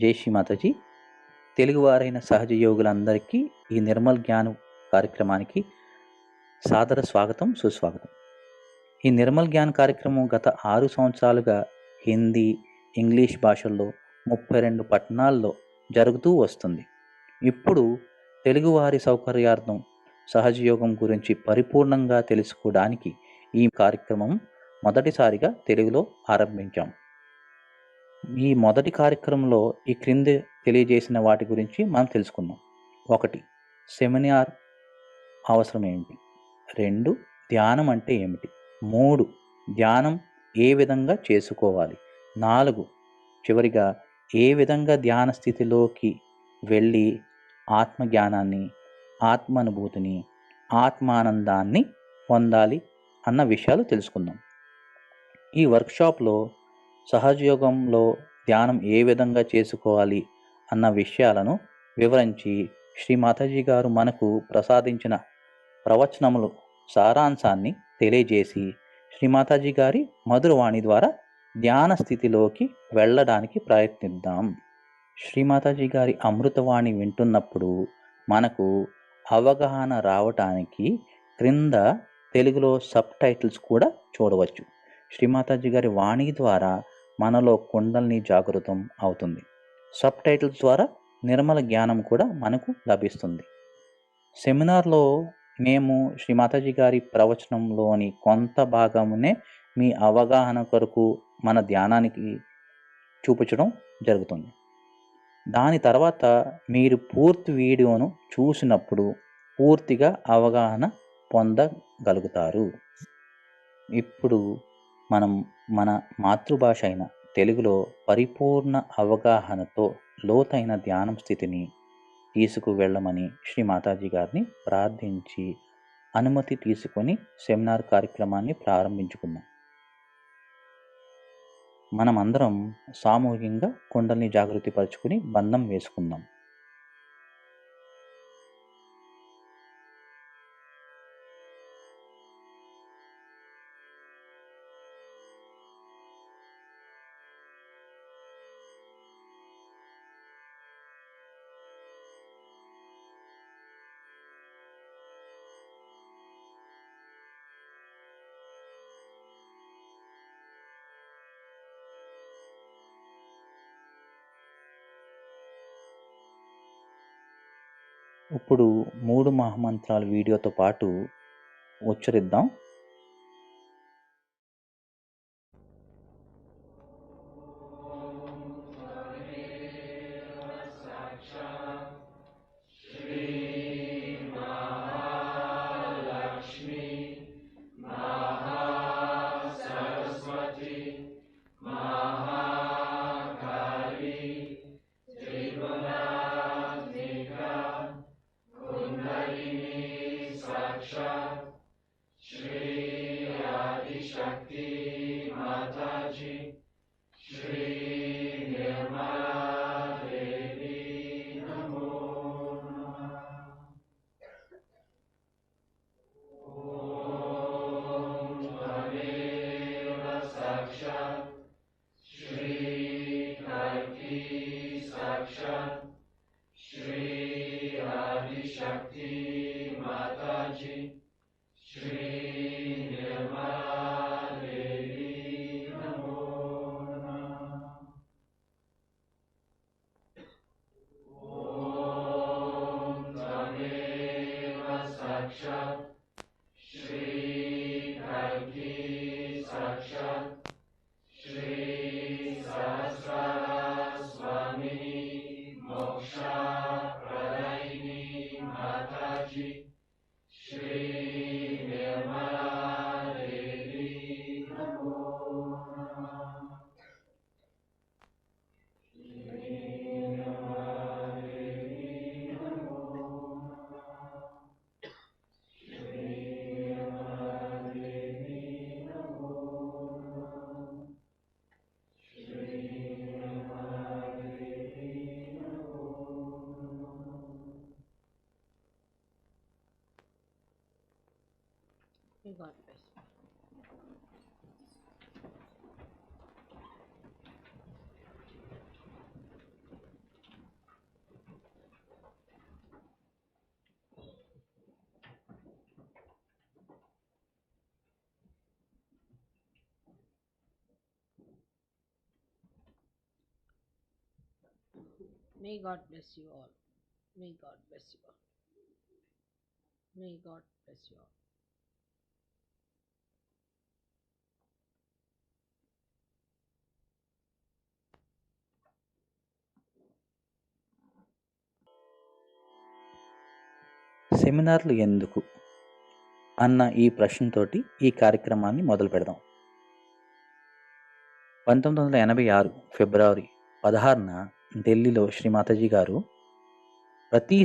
జై శ్రీ మాతాజీ. తెలుగువారైన సహజ యోగులందరికీ ఈ నిర్మల్ జ్ఞానం కార్యక్రమానికి సాదర స్వాగతం, సుస్వాగతం. ఈ నిర్మల్ జ్ఞాన్ కార్యక్రమం గత 6 సంవత్సరాలుగా హిందీ, ఇంగ్లీష్ భాషల్లో 32 పట్టణాల్లో జరుగుతూ వస్తుంది. ఇప్పుడు తెలుగువారి సౌకర్యార్థం సహజ యోగం గురించి పరిపూర్ణంగా తెలుసుకోవడానికి ఈ కార్యక్రమం మొదటిసారిగా తెలుగులో ఆరంభించాం. ఈ మొదటి కార్యక్రమంలో ఈ క్రింది తెలియజేసిన వాటి గురించి మనం తెలుసుకుందాం. 1. సెమినార్ అవసరం ఏమిటి? 2. ధ్యానం అంటే ఏమిటి? 3. ధ్యానం ఏ విధంగా చేసుకోవాలి? 4. చివరిగా ఏ విధంగా ధ్యాన స్థితిలోకి వెళ్ళి ఆత్మజ్ఞానాన్ని, ఆత్మానుభూతిని, ఆత్మానందాన్ని పొందాలి అన్న విషయాలు తెలుసుకుందాం. ఈ వర్క్షాప్లో సహజయోగంలో ధ్యానం ఏ విధంగా చేసుకోవాలి అన్న విషయాలను వివరించి శ్రీ మాతాజీ గారు మనకు ప్రసాదించిన ప్రవచనములు సారాంశాన్ని తెలియజేసి శ్రీ మాతాజీ గారి మధురవాణి ద్వారా ధ్యాన స్థితిలోకి వెళ్ళడానికి ప్రయత్నిద్దాం. శ్రీ మాతాజీ గారి అమృతవాణి వింటున్నప్పుడు మనకు అవగాహన రావటానికి క్రింద తెలుగులో సబ్ టైటిల్స్ కూడా చూడవచ్చు. శ్రీ మాతాజీ గారి వాణి ద్వారా మనలో కుండల్ని జాగృతం అవుతుంది. సబ్ టైటిల్స్ ద్వారా నిర్మల జ్ఞానం కూడా మనకు లభిస్తుంది. సెమినార్లో మేము శ్రీ మాతాజీ గారి ప్రవచనంలోని కొంత భాగమునే మీ అవగాహన కొరకు మన ధ్యానానికి చూపించడం జరుగుతుంది. దాని తర్వాత మీరు పూర్తి వీడియోను చూసినప్పుడు పూర్తిగా అవగాహన పొందగలుగుతారు. ఇప్పుడు మనం మన మాతృభాష అయిన తెలుగులో పరిపూర్ణ అవగాహనతో లోతైన ధ్యానం స్థితిని తీసుకువెళ్ళమని శ్రీ మాతాజీ గారిని ప్రార్థించి అనుమతి తీసుకొని సెమినార్ కార్యక్రమాన్ని ప్రారంభించుకుందాం. మనమందరం సామూహికంగా కుండల్ని జాగృతి పరుచుకుని బంధం వేసుకుందాం. ఇప్పుడు 3 మహామంత్రాల వీడియోతో పాటు ఉచ్చరిద్దాం. God bless. May God bless you all. May God bless you all. May God bless you all. సెమినార్లు ఎందుకు అన్న ఈ ప్రశ్నతోటి ఈ కార్యక్రమాన్ని మొదలు పెడదాం. 1986 ఫిబ్రవరి 16న ఢిల్లీలో శ్రీ మాతాజీ గారు ప్రతి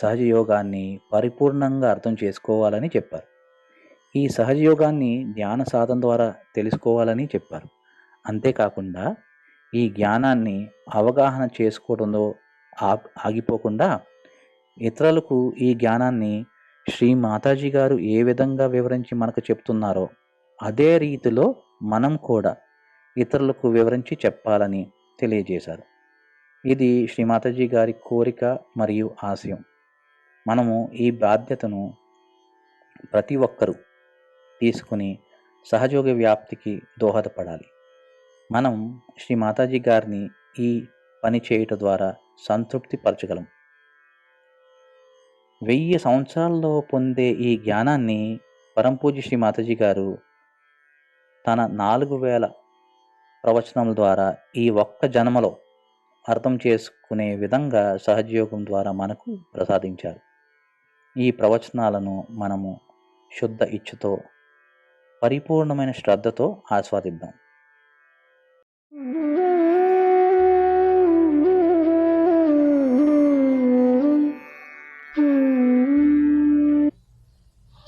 సహజయోగాన్ని పరిపూర్ణంగా అర్థం చేసుకోవాలని చెప్పారు. ఈ సహజయోగాన్ని ధ్యాన సాధన ద్వారా తెలుసుకోవాలని చెప్పారు. అంతేకాకుండా ఈ జ్ఞానాన్ని అవగాహన చేసుకోవడంలో ఆగిపోకుండా ఇతరులకు ఈ జ్ఞానాన్ని శ్రీ మాతాజీ గారు ఏ విధంగా వివరించి మనకు చెప్తున్నారో అదే రీతిలో మనం కూడా ఇతరులకు వివరించి చెప్పాలని తెలియజేశారు. ఇది శ్రీ మాతాజీ గారి కోరిక మరియు ఆశయం. మనము ఈ బాధ్యతను ప్రతి ఒక్కరూ తీసుకుని సహజయోగ వ్యాప్తికి దోహదపడాలి. మనం శ్రీ మాతాజీ గారిని ఈ పని చేయటం ద్వారా సంతృప్తి పరచగలం. 1000 సంవత్సరాల్లో పొందే ఈ జ్ఞానాన్ని పరంపూజ్య శ్రీ మాతాజీ గారు తన 4000 ప్రవచనముల ద్వారా ఈ ఒక్క జన్మలో అర్థం చేసుకునే విధంగా సహజయోగం ద్వారా మనకు ప్రసాదించారు. ఈ ప్రవచనాలను మనము శుద్ధ ఇచ్ఛతో పరిపూర్ణమైన శ్రద్ధతో ఆస్వాదిద్దాం.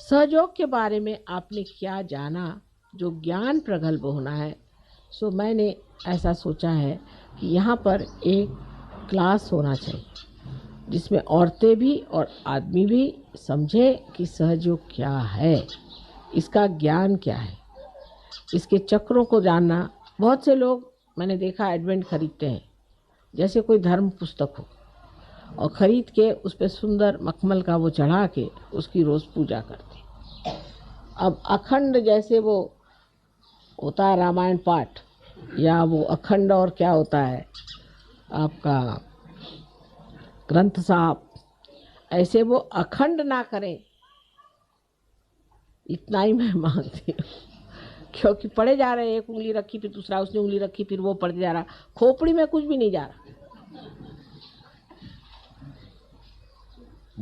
सहयोग के बारे में आपने क्या जाना, जो ज्ञान प्रगल्भ होना है, सो मैंने ऐसा सोचा है कि यहाँ पर एक क्लास होना चाहिए जिसमें औरतें भी और आदमी भी समझे कि सहयोग क्या है, इसका ज्ञान क्या है, इसके चक्रों को जानना। बहुत से लोग मैंने देखा एडवेंट खरीदते हैं, जैसे कोई धर्म पुस्तक हो, और ख़रीद के उस पर सुंदर मखमल का वो चढ़ा के उसकी रोज़ पूजा करते। अब अखंड जैसे वो होता है रामायण पाठ, या वो अखंड और क्या होता है आपका ग्रंथ साहब, ऐसे वो अखंड ना करें, इतना ही मैं मांगती हूँ। क्योंकि पढ़े जा रहे हैं, एक उंगली रखी फिर दूसरा, उसने उंगली रखी फिर वो पढ़ते जा रहा, खोपड़ी में कुछ भी नहीं जा रहा।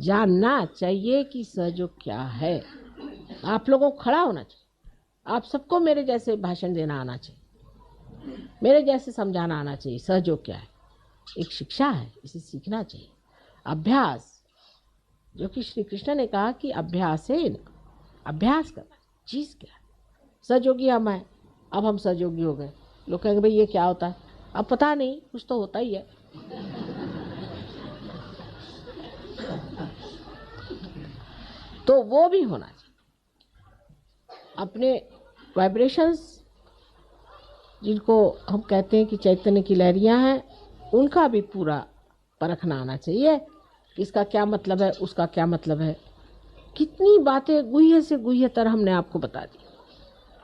जानना चाहिए कि सहयोग क्या है। आप लोगों को खड़ा होना चाहिए, आप सबको मेरे जैसे भाषण देना आना चाहिए, मेरे जैसे समझाना आना चाहिए। सहयोग क्या है? एक शिक्षा है, इसे सीखना चाहिए। अभ्यास, जो कि श्री कृष्ण ने कहा कि अभ्यास है, अभ्यास करना। चीज़ क्या है? सहयोगी हम हैं, अब हम सहयोगी हो गए। लोग कहेंगे भाई ये क्या होता है? अब पता नहीं, कुछ तो होता ही है। तो वो भी होना चाहिए। अपने वाइब्रेशंस, जिनको हम कहते हैं कि चैतन्य की लहरियाँ हैं, उनका भी पूरा परखना आना चाहिए। इसका क्या मतलब है, उसका क्या मतलब है। कितनी बातें गुह्य से गुह्यतर हमने आपको बता दी,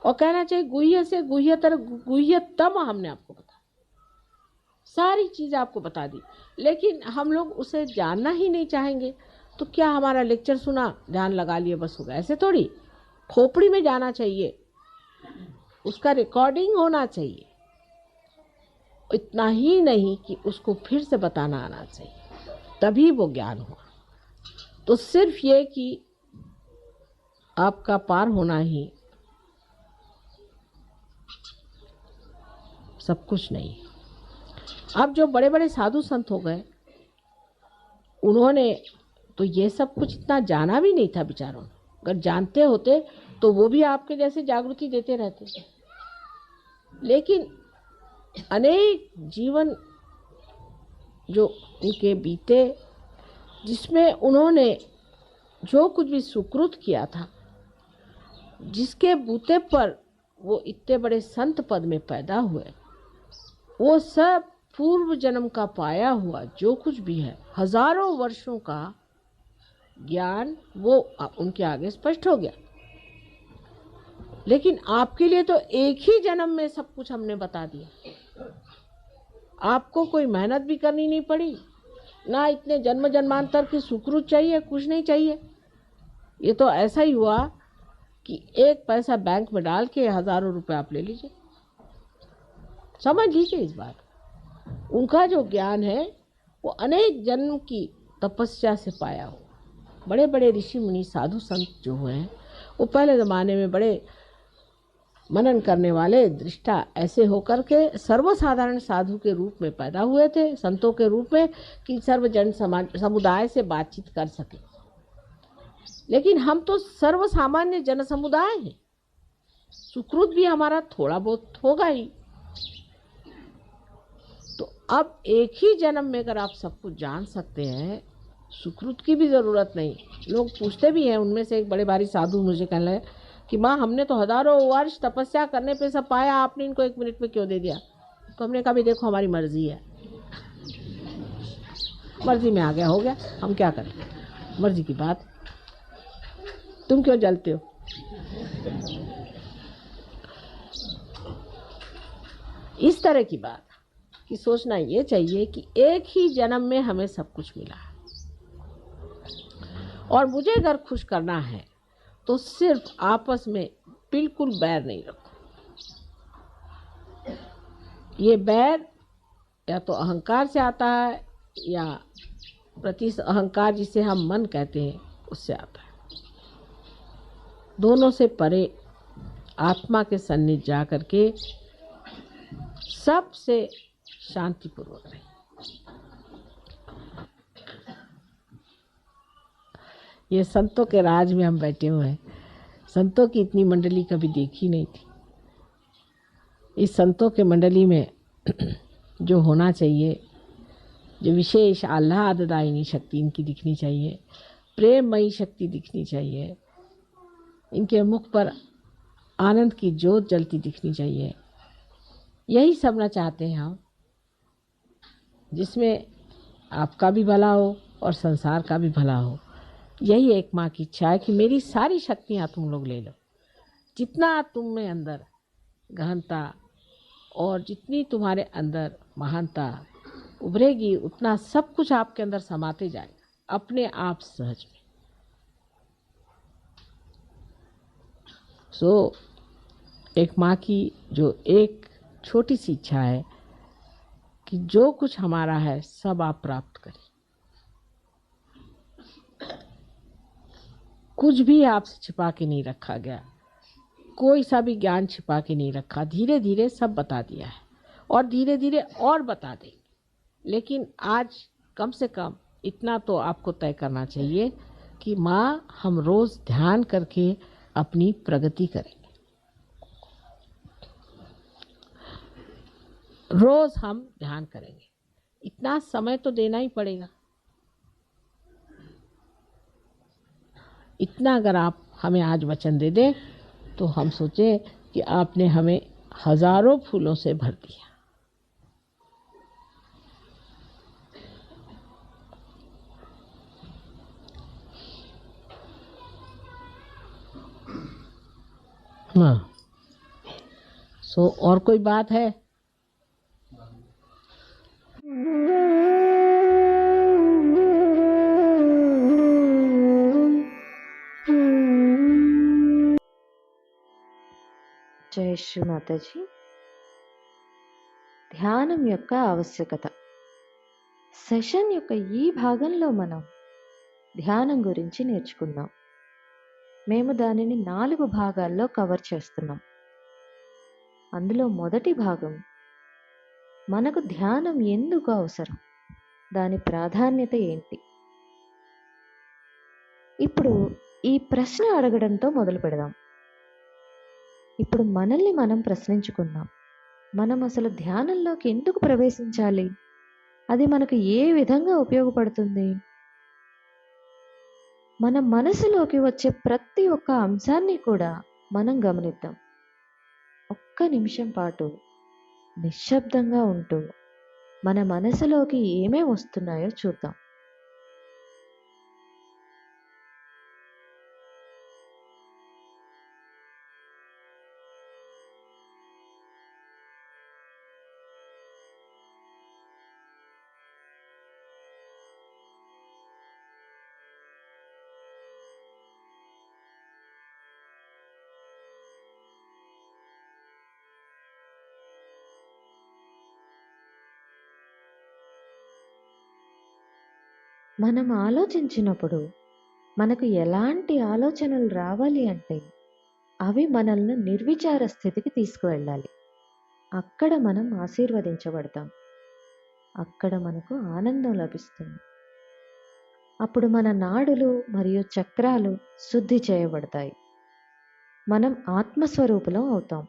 और कहना चाहिए गुह्य से गुह्यतर गुह्यतम हमने आपको बता दी। सारी चीज़ आपको बता दी, लेकिन हम लोग उसे जानना ही नहीं चाहेंगे। तो क्या हमारा लेक्चर सुना, ध्यान लगा लिए, बस होगा? ऐसे थोड़ी। खोपड़ी में जाना चाहिए, उसका रिकॉर्डिंग होना चाहिए। इतना ही नहीं कि उसको फिर से बताना आना चाहिए, तभी वो ज्ञान हुआ। तो सिर्फ ये कि आपका पार होना ही सब कुछ नहीं। अब जो बड़े बड़े साधु संत हो गए, उन्होंने तो ये सब कुछ इतना जाना भी नहीं था बेचारों ने। अगर जानते होते तो वो भी आपके जैसे जागृति देते रहते। लेकिन अनेक जीवन जो उनके बीते, जिसमें उन्होंने जो कुछ भी सुकृत किया था, जिसके बूते पर वो इतने बड़े संत पद में पैदा हुए, वो सब पूर्व जन्म का पाया हुआ जो कुछ भी है, हजारों वर्षों का ज्ञान, वो उनके आगे स्पष्ट हो गया। लेकिन आपके लिए तो एक ही जन्म में सब कुछ हमने बता दिया। आपको कोई मेहनत भी करनी नहीं पड़ी, ना इतने जन्म जन्मांतर की सुकृत चाहिए, कुछ नहीं चाहिए। ये तो ऐसा ही हुआ कि एक पैसा बैंक में डाल के हजारों रुपए आप ले लीजिए। समझ लीजिए इस बात। उनका जो ज्ञान है वो अनेक जन्म की तपस्या से पाया हो। बड़े बड़े ऋषि मुनि साधु संत जो हुए हैं वो पहले ज़माने में बड़े मनन करने वाले दृष्टा ऐसे होकर के सर्वसाधारण साधु के रूप में पैदा हुए थे, संतों के रूप में, कि सर्वजन समाज समुदाय से बातचीत कर सके। लेकिन हम तो सर्वसामान्य जन समुदाय हैं, सुकृत भी हमारा थोड़ा बहुत होगा ही। तो अब एक ही जन्म में अगर आप सब कुछ जान सकते हैं, सुकृत की भी ज़रूरत नहीं। लोग पूछते भी हैं, उनमें से एक बड़े भारी साधु मुझे कहने लगे कि माँ हमने तो हजारों वर्ष तपस्या करने पे सब पाया, आपने इनको 1 मिनट में क्यों दे दिया? तो हमने कहा भी देखो हमारी मर्जी है, मर्जी में आ गया हो गया, हम क्या करें, मर्जी की बात। तुम क्यों जलते हो? इस तरह की बात कि सोचना ये चाहिए कि एक ही जन्म में हमें सब कुछ मिला है, और मुझे अगर खुश करना है तो सिर्फ आपस में बिल्कुल बैर नहीं रखो। ये बैर या तो अहंकार से आता है या प्रति अहंकार जिसे हम मन कहते हैं उससे आता है। दोनों से परे आत्मा के सन्निध जा करके सबसे शांतिपूर्वक रहे। ये संतों के राज में हम बैठे हुए हैं। संतों की इतनी मंडली कभी देखी नहीं थी। इस संतों के मंडली में जो होना चाहिए, जो विशेष आह्लाददायिनी शक्ति इनकी दिखनी चाहिए, प्रेममयी शक्ति दिखनी चाहिए, इनके मुख पर आनंद की ज्योत जलती दिखनी चाहिए, यही सबना चाहते हैं हम, जिसमें आपका भी भला हो और संसार का भी भला हो। यही एक माँ की इच्छा है कि मेरी सारी शक्तियाँ तुम लोग ले लो। जितना तुम में अंदर गहनता और जितनी तुम्हारे अंदर महानता उभरेगी, उतना सब कुछ आपके अंदर समाते जाएगा अपने आप सहज में। सो एक माँ की जो एक छोटी सी इच्छा है कि जो कुछ हमारा है सब आप प्राप्त करें। कुछ भी आपसे छिपा के नहीं रखा गया, कोई सा भी ज्ञान छिपा के नहीं रखा। धीरे धीरे सब बता दिया है और धीरे धीरे और बता देंगे। लेकिन आज कम से कम इतना तो आपको तय करना चाहिए कि माँ हम रोज़ ध्यान करके अपनी प्रगति करेंगे। रोज़ हम ध्यान करेंगे, इतना समय तो देना ही पड़ेगा। इतना अगर आप हमें आज वचन दे दें तो हम सोचें कि आपने हमें हजारों फूलों से भर दिया। हाँ, सो और कोई बात है? జై శ్రీ మాతాజీ. ధ్యానం యొక్క ఆవశ్యకత. సెషన్ యొక్క ఈ భాగంలో మనం ధ్యానం గురించి నేర్చుకుందాం. మేము దానిని 4 భాగాల్లో కవర్ చేస్తున్నాం. అందులో మొదటి భాగం మనకు ధ్యానం ఎందుకు అవసరం, దాని ప్రాధాన్యత ఏంటి. ఇప్పుడు ఈ ప్రశ్న అడగడంతో మొదలు పెడదాం. ఇప్పుడు మనల్ని మనం ప్రశ్నించుకుందాం, మనం అసలు ధ్యానంలోకి ఎందుకు ప్రవేశించాలి, అది మనకు ఏ విధంగా ఉపయోగపడుతుంది. మన మనసులోకి వచ్చే ప్రతి ఒక్క అంశాన్ని కూడా మనం గమనిద్దాం. ఒక్క నిమిషం పాటు నిశ్శబ్దంగా ఉంటూ మన మనసులోకి ఏమేం వస్తున్నాయో చూద్దాం. మనం ఆలోచించినప్పుడు మనకు ఎలాంటి ఆలోచనలు రావాలి అంటే అవి మనల్ని నిర్విచార స్థితికి తీసుకువెళ్ళాలి. అక్కడ మనం ఆశీర్వదించబడతాం. అక్కడ మనకు ఆనందం లభిస్తుంది. అప్పుడు మన నాడులు మరియు చక్రాలు శుద్ధి చేయబడతాయి. మనం ఆత్మస్వరూపులం అవుతాం.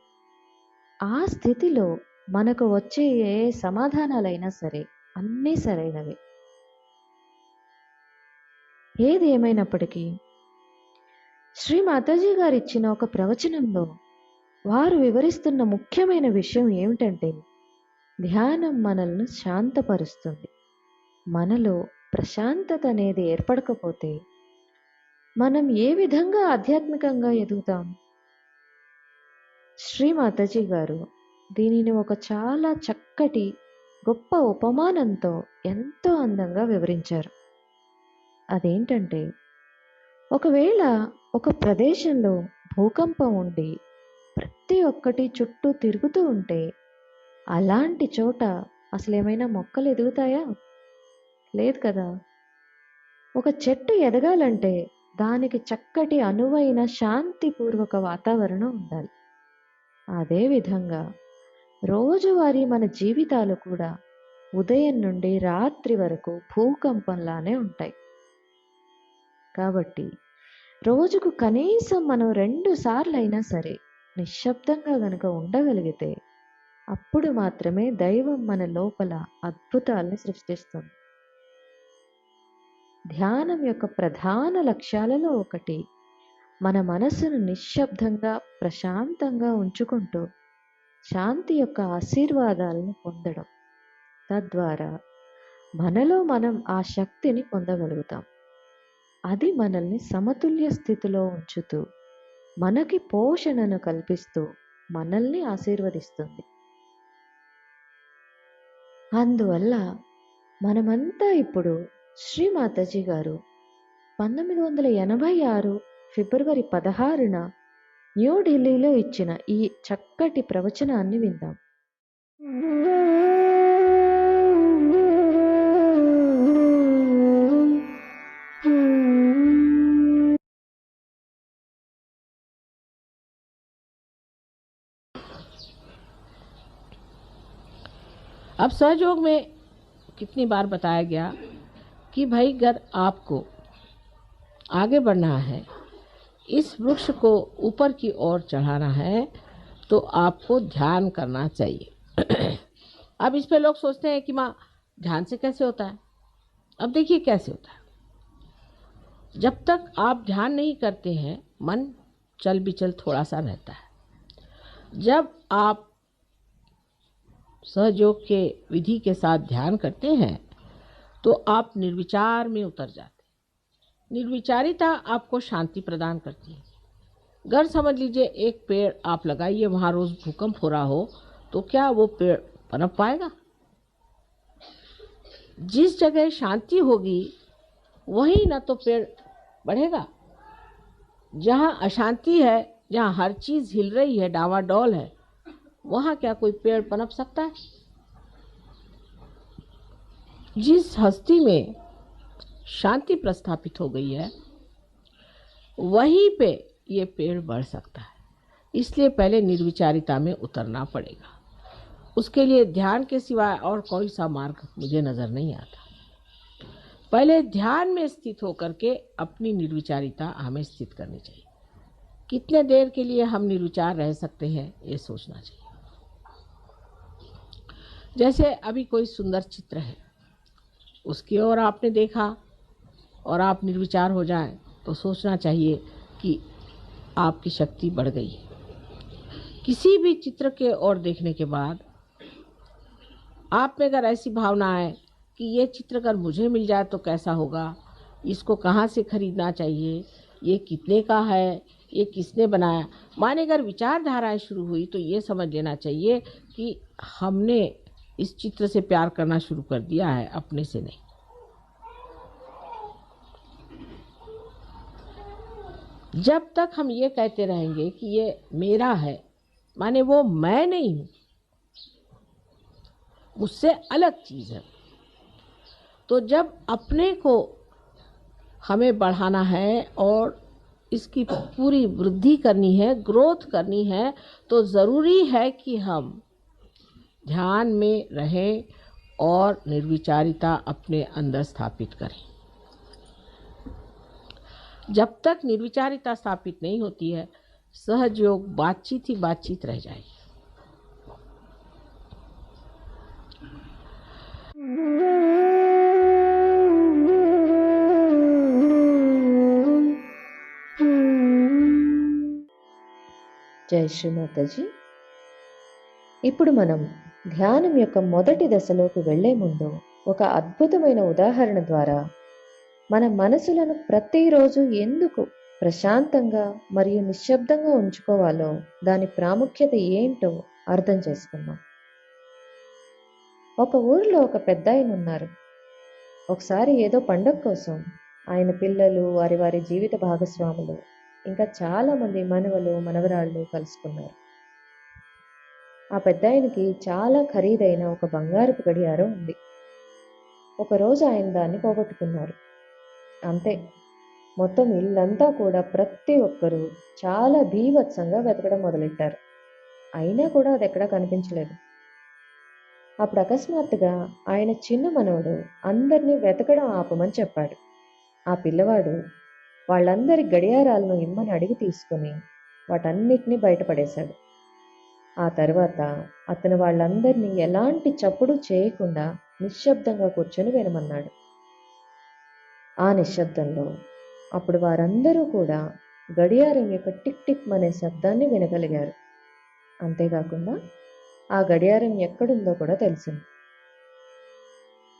ఆ స్థితిలో మనకు వచ్చే ఏ సమాధానాలైనా సరే అన్నీ సరైనవే. ఏది ఏమైనప్పటికీ శ్రీ మాతాజీ గారు ఇచ్చిన ఒక ప్రవచనంలో వారు వివరిస్తున్న ముఖ్యమైన విషయం ఏమిటంటే ధ్యానం మనల్ని శాంతపరుస్తుంది. మనలో ప్రశాంతత అనేది ఏర్పడకపోతే మనం ఏ విధంగా ఆధ్యాత్మికంగా ఎదుగుతాం? శ్రీ మాతాజీ గారు దీనిని ఒక చాలా చక్కటి గొప్ప ఉపమానంతో ఎంతో అందంగా వివరించారు. అదేంటంటే ఒకవేళ ఒక ప్రదేశంలో భూకంపం ఉండి ప్రతి ఒక్కటి చుట్టూ తిరుగుతూ ఉంటే అలాంటి చోట అసలు ఏమైనా మొక్కలు ఎదుగుతాయా? లేదు కదా. ఒక చెట్టు ఎదగాలంటే దానికి చక్కటి అనువైన శాంతిపూర్వక వాతావరణం ఉండాలి. అదేవిధంగా రోజువారీ మన జీవితాలు కూడా ఉదయం నుండి రాత్రి వరకు భూకంపంలానే ఉంటాయి. కాబట్టి రోజుకు కనీసం మనం 2 సార్లు అయినా సరే నిశ్శబ్దంగా గనుక ఉండగలిగితే అప్పుడు మాత్రమే దైవం మన లోపల అద్భుతాల్ని సృష్టిస్తుంది. ధ్యానం యొక్క ప్రధాన లక్ష్యాలలో ఒకటి మన మనసును నిశ్శబ్దంగా ప్రశాంతంగా ఉంచుకుంటూ శాంతి యొక్క ఆశీర్వాదాలను పొందడం. తద్వారా మనలో మనం ఆ శక్తిని పొందగలుగుతాం. అది మనల్ని సమతుల్య స్థితిలో ఉంచుతూ మనకి పోషణను కల్పిస్తూ మనల్ని ఆశీర్వదిస్తుంది. అందువల్ల మనమంతా ఇప్పుడు శ్రీ మాతాజీ గారు 1986 ఫిబ్రవరి 16న న్యూఢిల్లీలో ఇచ్చిన ఈ చక్కటి ప్రవచనాన్ని విందాం. अब सहयोग में कितनी बार बताया गया कि भाई अगर आपको आगे बढ़ना है, इस वृक्ष को ऊपर की ओर चढ़ाना है, तो आपको ध्यान करना चाहिए। अब इस पे लोग सोचते हैं कि माँ ध्यान से कैसे होता है। अब देखिए कैसे होता है। जब तक आप ध्यान नहीं करते हैं मन चल बिचल थोड़ा सा रहता है। जब आप सहयोग के विधि के साथ ध्यान करते हैं तो आप निर्विचार में उतर जाते हैं। निर्विचारिता आपको शांति प्रदान करती है। अगर समझ लीजिए एक पेड़ आप लगाइए, वहाँ रोज भूकंप हो रहा हो, तो क्या वो पेड़ पनप पाएगा? जिस जगह शांति होगी वहीं ना तो पेड़ बढ़ेगा। जहाँ अशांति है, जहाँ हर चीज हिल रही है, डावाडोल है, वहाँ क्या कोई पेड़ पनप सकता है? जिस हस्ती में शांति प्रस्थापित हो गई है वहीं पे ये पेड़ बढ़ सकता है। इसलिए पहले निर्विचारिता में उतरना पड़ेगा। उसके लिए ध्यान के सिवाय और कोई सा मार्ग मुझे नज़र नहीं आता। पहले ध्यान में स्थित होकर के अपनी निर्विचारिता हमें स्थित करनी चाहिए। कितने देर के लिए हम निर्विचार रह सकते हैं ये सोचना चाहिए। जैसे अभी कोई सुंदर चित्र है, उसकी ओर आपने देखा और आप निर्विचार हो जाएं, तो सोचना चाहिए कि आपकी शक्ति बढ़ गई है। किसी भी चित्र के ओर देखने के बाद आप में अगर ऐसी भावना है कि ये चित्र अगर मुझे मिल जाए तो कैसा होगा, इसको कहाँ से खरीदना चाहिए, ये कितने का है, ये किसने बनाया, माने अगर विचारधाराएं शुरू हुई तो ये समझ लेना चाहिए कि हमने इस चित्र से प्यार करना शुरू कर दिया है, अपने से नहीं। जब तक हम ये कहते रहेंगे कि ये मेरा है, माने वो मैं नहीं हूँ, मुझसे अलग चीज़ है, तो जब अपने को हमें बढ़ाना है और इसकी पूरी वृद्धि करनी है, ग्रोथ करनी है, तो ज़रूरी है कि हम ध्यान में रहें और निर्विचारिता अपने अंदर स्थापित करें। जब तक निर्विचारिता स्थापित नहीं होती है, सहज योग बातचीत ही बातचीत रह जाएगी। జై శ్రీమాతాజీ. ఇప్పుడు మనం ధ్యానం యొక్క మొదటి దశలోకి వెళ్లే ముందు ఒక అద్భుతమైన ఉదాహరణ ద్వారా మన మనసులను ప్రతిరోజు ఎందుకు ప్రశాంతంగా మరియు నిశ్శబ్దంగా ఉంచుకోవాలో, దాని ప్రాముఖ్యత ఏంటో అర్థం చేసుకుందాం. ఒక ఊరిలో ఒక పెద్దాయన ఉన్నారు. ఒకసారి ఏదో పండగ కోసం ఆయన పిల్లలు, వారి వారి జీవిత భాగస్వాములు, ఇంకా చాలా మంది మనవలు మనవరాళ్ళు కలుసుకున్నారు. ఆ పెద్దాయనకి చాలా ఖరీదైన ఒక బంగారపు గడియారం ఉంది. ఒకరోజు ఆయన దాన్ని పోగొట్టుకున్నారు. అంతే, మొత్తం ఇల్లంతా కూడా ప్రతి ఒక్కరూ చాలా భీభత్సంగా వెతకడం మొదలెట్టారు. అయినా కూడా అది ఎక్కడా కనిపించలేదు. అప్పుడు అకస్మాత్తుగా ఆయన చిన్న మనవడు అందరినీ వెతకడం ఆపమని చెప్పాడు. ఆ పిల్లవాడు వాళ్ళందరి గడియారాలను ఇమ్మని అడిగి తీసుకుని వాటన్నిటినీ బయటపడేశాడు. ఆ తర్వాత అతను వాళ్ళందరినీ ఎలాంటి చప్పుడు చేయకుండా నిశ్శబ్దంగా కూర్చొని వినమన్నాడు. ఆ నిశ్శబ్దంలో అప్పుడు వారందరూ కూడా గడియారం యొక్క టిక్ టిక్ అనే శబ్దాన్ని వినగలిగారు. అంతేకాకుండా ఆ గడియారం ఎక్కడుందో కూడా తెలిసింది.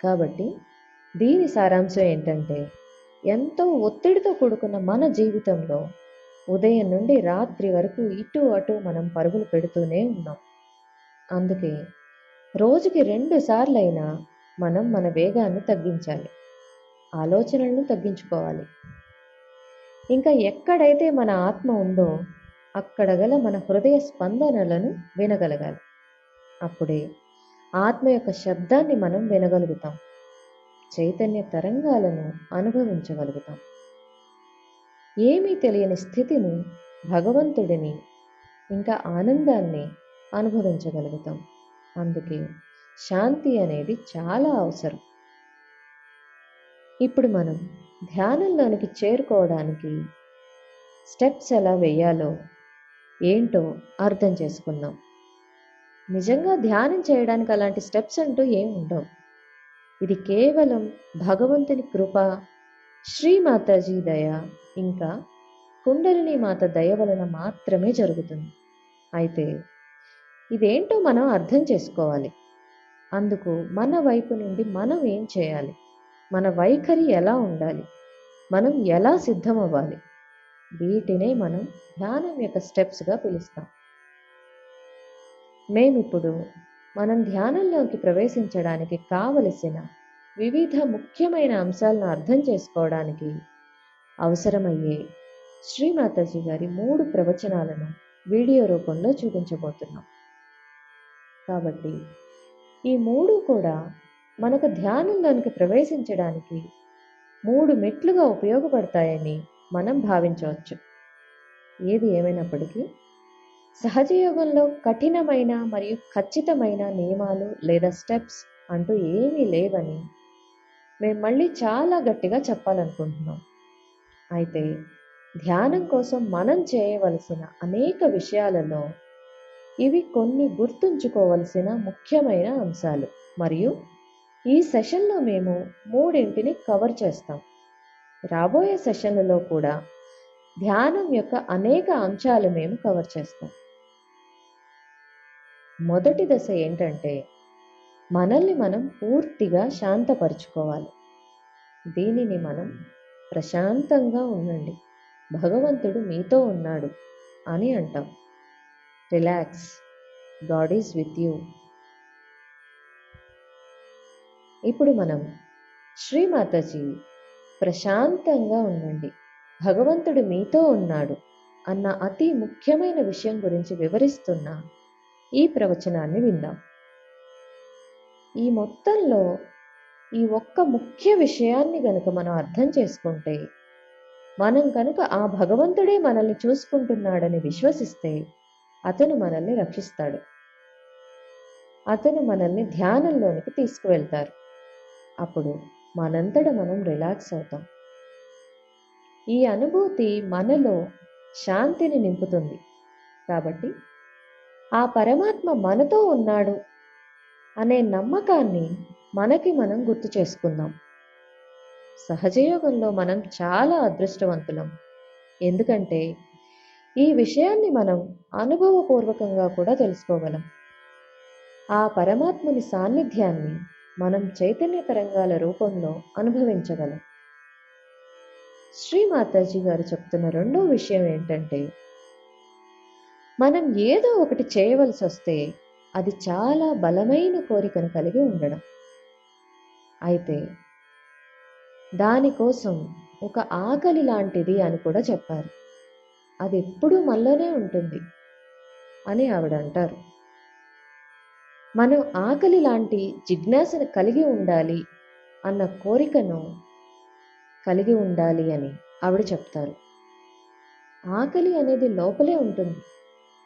కాబట్టి దీని సారాంశం ఏంటంటే, ఎంతో ఒత్తిడితో కూడుకున్న మన జీవితంలో ఉదయం నుండి రాత్రి వరకు ఇటు అటు మనం పరుగులు పెడుతూనే ఉన్నాం. అందుకే రోజుకి 2 సార్లైనా మనం మన వేగాన్ని తగ్గించాలి, ఆలోచనలను తగ్గించుకోవాలి. ఇంకా ఎక్కడైతే మన ఆత్మ ఉందో అక్కడ గల మన హృదయ స్పందనలను వినగలగాలి. అప్పుడే ఆత్మ యొక్క శబ్దాన్ని మనం వినగలుగుతాం, చైతన్య తరంగాలను అనుభవించగలుగుతాం. ఏమీ తెలియని స్థితిని, భగవంతుడిని, ఇంకా ఆనందాన్ని అనుభవించగలుగుతాం. అందుకే శాంతి అనేది చాలా అవసరం. ఇప్పుడు మనం ధ్యానంలోనికి చేరుకోవడానికి స్టెప్స్ ఎలా వేయాలో ఏంటో అర్థం చేసుకుందాం. నిజంగా ధ్యానం చేయడానికి అలాంటి స్టెప్స్ అంటూ ఏమి ఉండవు. ఇది కేవలం భగవంతుని కృప, శ్రీమాతాజీ దయ, ఇంకా కుండలిని మాత దయ వలన మాత్రమే జరుగుతుంది. అయితే ఇదేంటో మనం అర్థం చేసుకోవాలి. అందుకు మన వైపు నుండి మనం ఏం చేయాలి, మన వైఖరి ఎలా ఉండాలి, మనం ఎలా సిద్ధం అవ్వాలి, వీటినే మనం ధ్యానం యొక్క స్టెప్స్గా పిలుస్తాం. మేమిప్పుడు మనం ధ్యానంలోకి ప్రవేశించడానికి కావలసిన వివిధ ముఖ్యమైన అంశాలను అర్థం చేసుకోవడానికి అవసరమయ్యే శ్రీమాతాజీ గారి 3 ప్రవచనాలను వీడియో రూపంలో చూపించబోతున్నాం. కాబట్టి ఈ 3 కూడా మనకు ధ్యానంలోనికి ప్రవేశించడానికి 3 మెట్లుగా ఉపయోగపడతాయని మనం భావించవచ్చు. ఏది ఏమైనప్పటికీ సహజయోగంలో కఠినమైన మరియు ఖచ్చితమైన నియమాలు లేదా స్టెప్స్ అంటూ ఏమీ లేవని మేము మళ్ళీ చాలా గట్టిగా చెప్పాలనుకుంటున్నాం. అయితే ధ్యానం కోసం మనం చేయవలసిన అనేక విషయాలలో ఇవి కొన్ని గుర్తుంచుకోవలసిన ముఖ్యమైన అంశాలు. మరియు ఈ సెషన్లో మేము 3 కవర్ చేస్తాం. రాబోయే సెషన్లలో కూడా ధ్యానం యొక్క అనేక అంశాలు మేము కవర్ చేస్తాం. మొదటి దశ ఏంటంటే, మనల్ని మనం పూర్తిగా శాంతపరుచుకోవాలి. దీనిని మనం ప్రశాంతంగా ఉండండి, భగవంతుడు మీతో ఉన్నాడు అని అంటాం. Relax, God is with you. ఇప్పుడు మనం శ్రీమాతాజీ ప్రశాంతంగా ఉండండి, భగవంతుడు మీతో ఉన్నాడు అన్న అతి ముఖ్యమైన విషయం గురించి వివరిస్తున్న ఈ ప్రవచనాన్ని విందాం. ఈ మొత్తంలో ఈ ఒక్క ముఖ్య విషయాన్ని గనుక మనం అర్థం చేసుకుంటే, మనం కనుక ఆ భగవంతుడే మనల్ని చూసుకుంటున్నాడని విశ్వసిస్తే, అతను మనల్ని రక్షిస్తాడు. అతను మనల్ని ధ్యానంలోనికి తీసుకువెళ్తారు. అప్పుడు మనంతట మనం రిలాక్స్ అవుతాం. ఈ అనుభూతి మనలో శాంతిని నింపుతుంది. కాబట్టి ఆ పరమాత్మ మనతో ఉన్నాడు అనే నమ్మకాన్ని మనకి మనం గుర్తు చేసుకుందాం. సహజయోగంలో మనం చాలా అదృష్టవంతులం. ఎందుకంటే ఈ విషయాన్ని మనం అనుభవపూర్వకంగా కూడా తెలుసుకోగలం. ఆ పరమాత్ముని సాన్నిధ్యాన్ని మనం చైతన్య తరంగాల రూపంలో అనుభవించగలం. శ్రీ మాతాజీ గారు చెప్తున్న రెండో విషయం ఏంటంటే, మనం ఏదో ఒకటి చేయవలసి వస్తే అది చాలా బలమైన కోరికను కలిగి ఉండడం. అయితే దానికోసం ఒక ఆకలి లాంటిది అని కూడా చెప్పారు. అది ఎప్పుడూ మనలోనే ఉంటుంది అని ఆవిడ అంటారు. మనం ఆకలి లాంటి జిజ్ఞాసను కలిగి ఉండాలి అన్న కోరికను కలిగి ఉండాలి అని ఆవిడ చెప్తారు. ఆకలి అనేది లోపలే ఉంటుంది,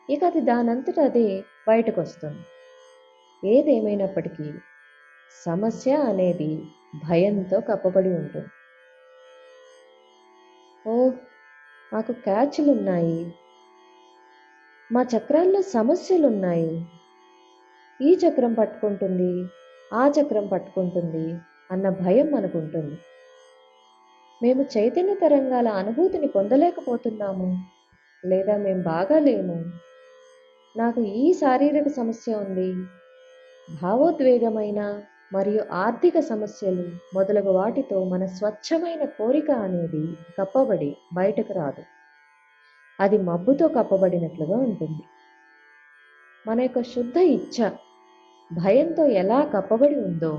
ఇక అది దానంతట అదే బయటకు వస్తుంది. ఏదేమైనప్పటికీ సమస్య అనేది భయంతో కప్పబడి ఉంటుంది. ఓ, మాకు క్యాచ్లున్నాయి, మా చక్రాల్లో సమస్యలున్నాయి, ఈ చక్రం పట్టుకుంటుంది, ఆ చక్రం పట్టుకుంటుంది అన్న భయం మనకుంటుంది. మేము చైతన్య తరంగాల అనుభూతిని పొందలేకపోతున్నాము, లేదా మేము బాగా లేము, నాకు ఈ శారీరక సమస్య ఉంది, భావోద్వేగమైన మరియు ఆర్థిక సమస్యలు మొదలగు వాటితో మన స్వచ్ఛమైన కోరిక అనేది కప్పబడి బయటకు రాదు. అది మబ్బుతో కప్పబడినట్లుగా ఉంటుంది. మన యొక్క శుద్ధ ఇచ్ఛ భయంతో ఎలా కప్పబడి ఉందో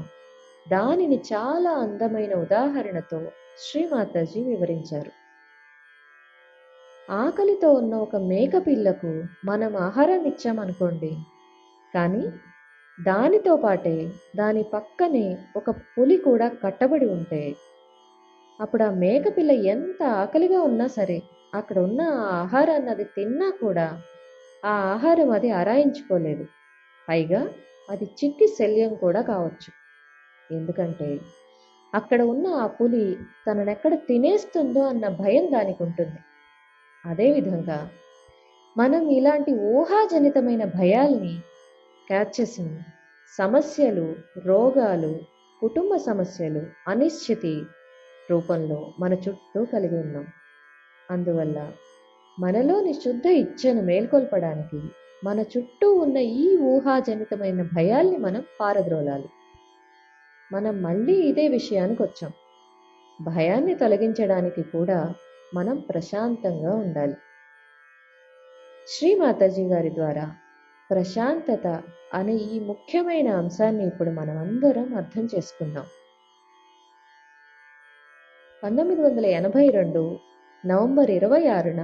దానిని చాలా అందమైన ఉదాహరణతో శ్రీమాతాజీ వివరించారు. ఆకలితో ఉన్న ఒక మేకపిల్లకు మనం ఆహారాన్ని ఇచ్చామనుకోండి, కానీ దానితో పాటే దాని పక్కనే ఒక పులి కూడా కట్టబడి ఉంటే, అప్పుడు ఆ మేకపిల్ల ఎంత ఆకలిగా ఉన్నా సరే అక్కడ ఉన్న ఆ ఆహారాన్ని అది తిన్నా కూడా ఆ ఆహారం అది అరాయించుకోలేదు. పైగా అది చిట్టి శల్యం కూడా కావచ్చు. ఎందుకంటే అక్కడ ఉన్న ఆ పులి తననెక్కడ తినేస్తుందో అన్న భయం దానికి ఉంటుంది. అదేవిధంగా మనం ఇలాంటి ఊహాజనితమైన భయాల్ని, క్యాచెస్ని, సమస్యలు, రోగాలు, కుటుంబ సమస్యలు, అనిశ్చితి రూపంలో మన చుట్టూ కలిగి ఉన్నాం. అందువల్ల మనలోని శుద్ధ ఇచ్ఛను మేల్కొల్పడానికి మన చుట్టూ ఉన్న ఈ ఊహాజనితమైన భయాల్ని మనం పారద్రోలాలి. మనం మళ్ళీ ఇదే విషయానికి వచ్చాం. భయాన్ని తొలగించడానికి కూడా మనం ప్రశాంతంగా ఉండాలి. శ్రీ మాతాజీ గారి ద్వారా ప్రశాంతత అనే ఈ ముఖ్యమైన అంశాన్ని ఇప్పుడు మనం అందరం అర్థం చేసుకుందాం. 1982 నవంబర్ 26న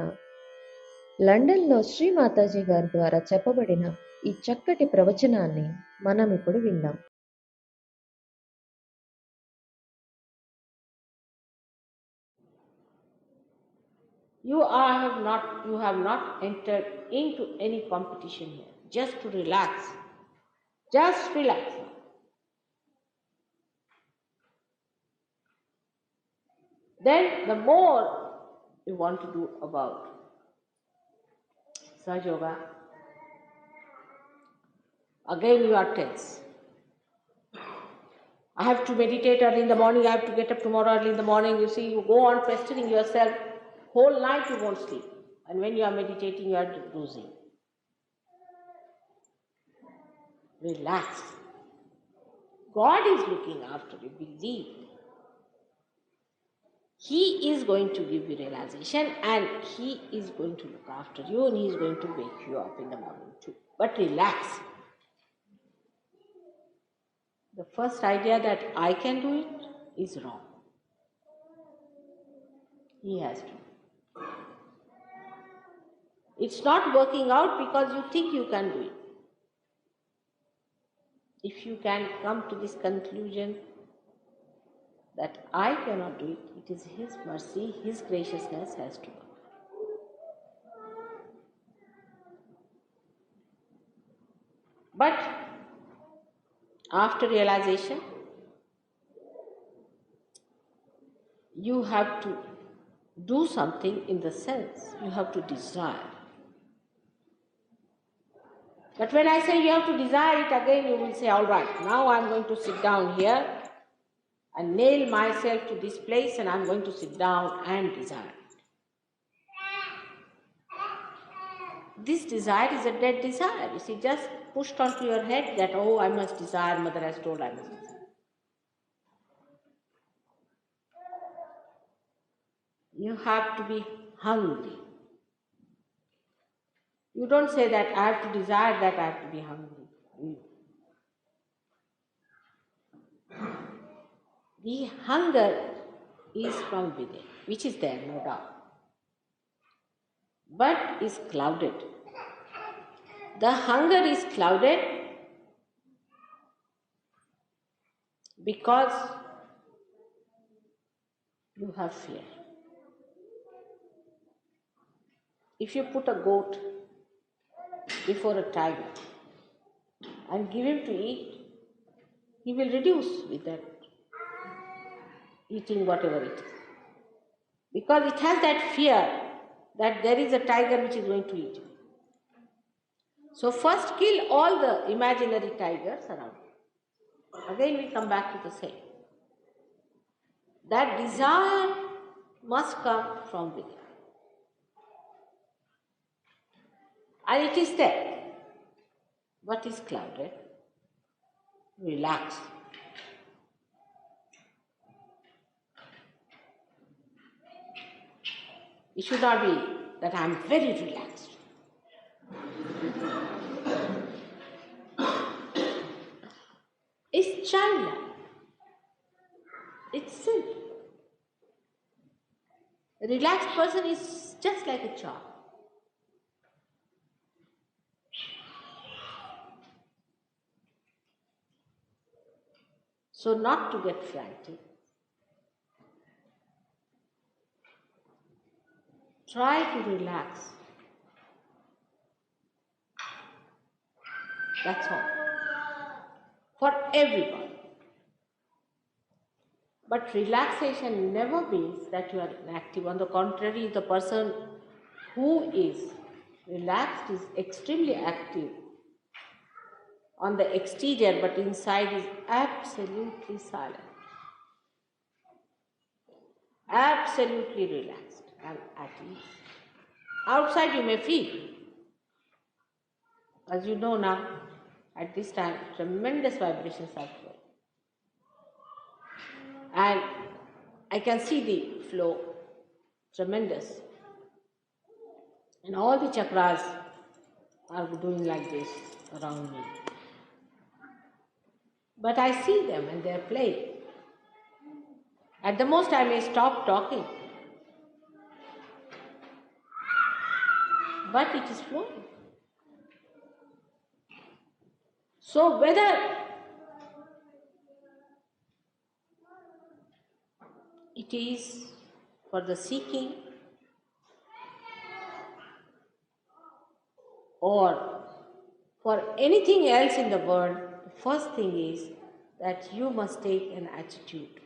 లండన్లో శ్రీ మాతాజీ గారి ద్వారా చెప్పబడిన ఈ చక్కటి ప్రవచనాన్ని మనం ఇప్పుడు విందాం. You have not entered into any competition here. Just to relax. Just relax. Then the more you want to do about Sahaja Yoga, again you are tense. I have to meditate early in the morning, I have to get up tomorrow early in the morning. You see, you go on pestering yourself. Whole night you won't sleep. And when you are meditating, you are losing. Relax. God is looking after you, believe. He is going to give you realization and He is going to look after you and He is going to wake you up in the morning too. But relax. The first idea that I can do it is wrong. He has to. It's not working out because you think you can do it. If you can come to this conclusion that I cannot do it. It is His mercy, His graciousness has to work. But after realization, you have to do something in the sense you have to desire. But when I say you have to desire it, again you will say, all right, now I'm going to sit down here and nail myself to this place and I'm going to sit down and desire it. This desire is a dead desire. You see, just pushed onto your head that, oh, I must desire, mother has told I must desire. You have to be hungry. You don't say that I have to desire that I have to be hungry. The hunger is from within, which is there, no doubt, but is clouded. The hunger is clouded because you have fear. If you put a goat before a tiger and give him to eat, he will reduce with that eating whatever it is. Because it has that fear that there is a tiger which is going to eat you. So first kill all the imaginary tigers around. Again we come back to the same. That desire must come from within. And it is there. What is clouded? Relax. It should not be that I am very relaxed. It's childlike. It's simple. A relaxed person is just like a child. So not to get frantic. Try to relax. That's all. For everyone. But relaxation never means that you are inactive. On the contrary, the person who is relaxed is extremely active on the exterior, but inside is absolutely silent. Absolutely relaxed and at ease. Outside you may feel, as you know now, at this time, tremendous vibrations are flowing. And I can see the flow, tremendous. And all the chakras are doing like this around me. But I see them and they are playing. At the most I may stop talking. But it is flowing. So whether it is for the seeking or for anything else in the world, the first thing is that you must take an attitude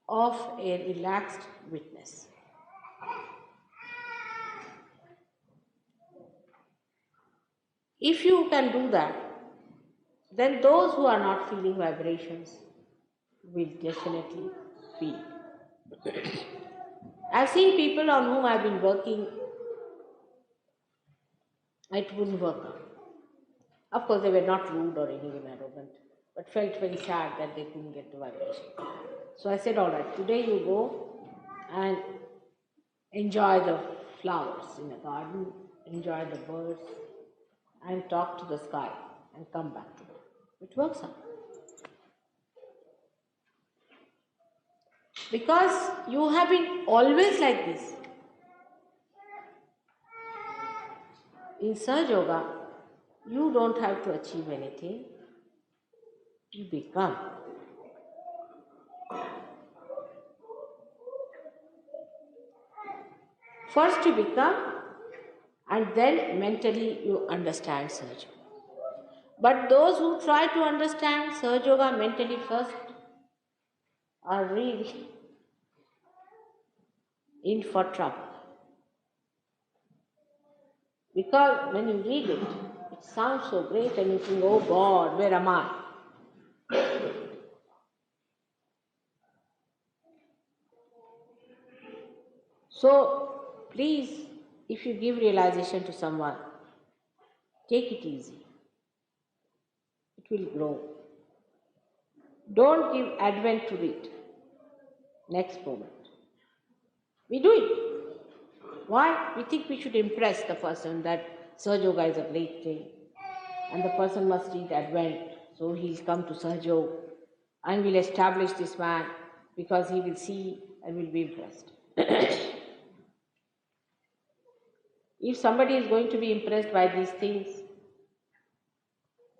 of a relaxed witness. If you can do that, then those who are not feeling vibrations will definitely feel. I've seen people on whom I've been working, it wouldn't work out. Of course, they were not rude or anything arrogant, but felt very sad that they couldn't get the vibration. So I said, all right, today you go and enjoy the flowers in the garden, enjoy the birds, and talk to the sky and come back to it. It works out. Because you have been always like this. In Sahaja Yoga, you don't have to achieve anything. You become. First you become, and then mentally you understand Sahaja Yoga. But those who try to understand Sahaja Yoga mentally first are really in for trouble. Because when you read it, it sounds so great and you think, oh God, where am I? So, please, if you give realization to someone, take it easy. It will grow. Don't give advent to it. Next moment. We do it. Why? We think we should impress the person that Sahaja Yoga is a great thing. And the person must read advent. So he'll come to Sahaja Yoga and will establish this man because he will see and will be impressed. If somebody is going to be impressed by these things,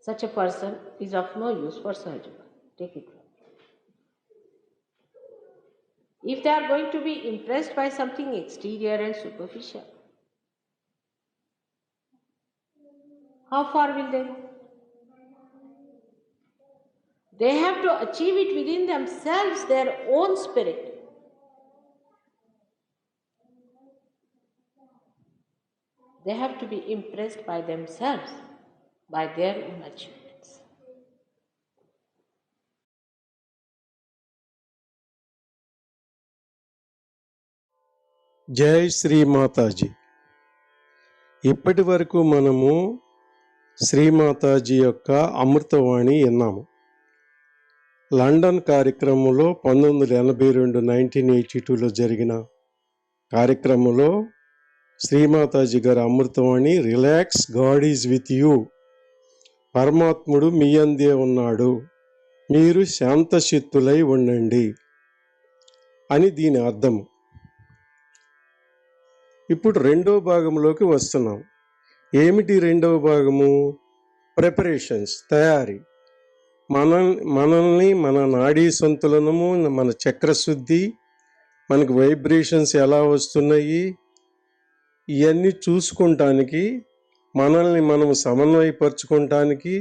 such a person is of no use for Sahaja Yoga. Take it. If they are going to be impressed by something exterior and superficial, how far will they go? They have to achieve it within themselves, their own spirit. They have to be impressed by themselves, by their own achievements. జై శ్రీ మాతాజీ. ఇప్పటి వరకు మనము శ్రీమాతాజీ యొక్క అమృతవాణి విన్నాము. London కార్యక్రమంలో 1982 1982లో జరిగిన కార్యక్రమంలో శ్రీమాతాజీ గారి Amruthavani relax, God is with you, పరమాత్ముడు మీ అందే ఉన్నాడు, మీరు శాంతచిత్తులై ఉండండి అని దీని అర్థము. ఇప్పుడు రెండో భాగంలోకి వస్తున్నాం. ఏమిటి రెండవ భాగము? ప్రిపరేషన్స్, తయారీ. మనల్ని మన నాడీ సంతులనము, మన చక్రశుద్ధి, మనకు వైబ్రేషన్స్ ఎలా వస్తున్నాయి, ఇవన్నీ చూసుకుంటానికి, మనల్ని మనం సమన్వయపరచుకోవటానికి,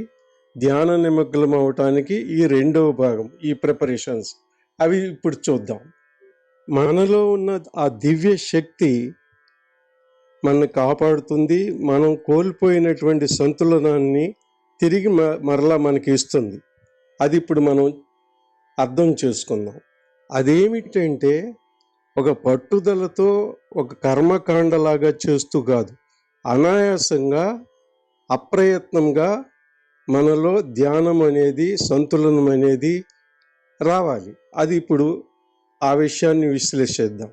ధ్యాన నిమగ్నం అవటానికి ఈ రెండవ భాగం, ఈ ప్రిపరేషన్స్. అవి ఇప్పుడు చూద్దాం. మనలో ఉన్న ఆ దివ్య శక్తి మనల్ని కాపాడుతుంది. మనం కోల్పోయినటువంటి సంతులనాన్ని తిరిగి మరలా మనకి ఇస్తుంది. అది ఇప్పుడు మనం అర్థం చేసుకుందాం. అదేమిటంటే ఒక పట్టుదలతో ఒక కర్మకాండలాగా చేస్తూ కాదు, అనాయాసంగా అప్రయత్నంగా మనలో ధ్యానం అనేది, సంతులనం అనేది రావాలి. అది ఇప్పుడు ఆ విషయాన్ని విశ్లేషిద్దాం.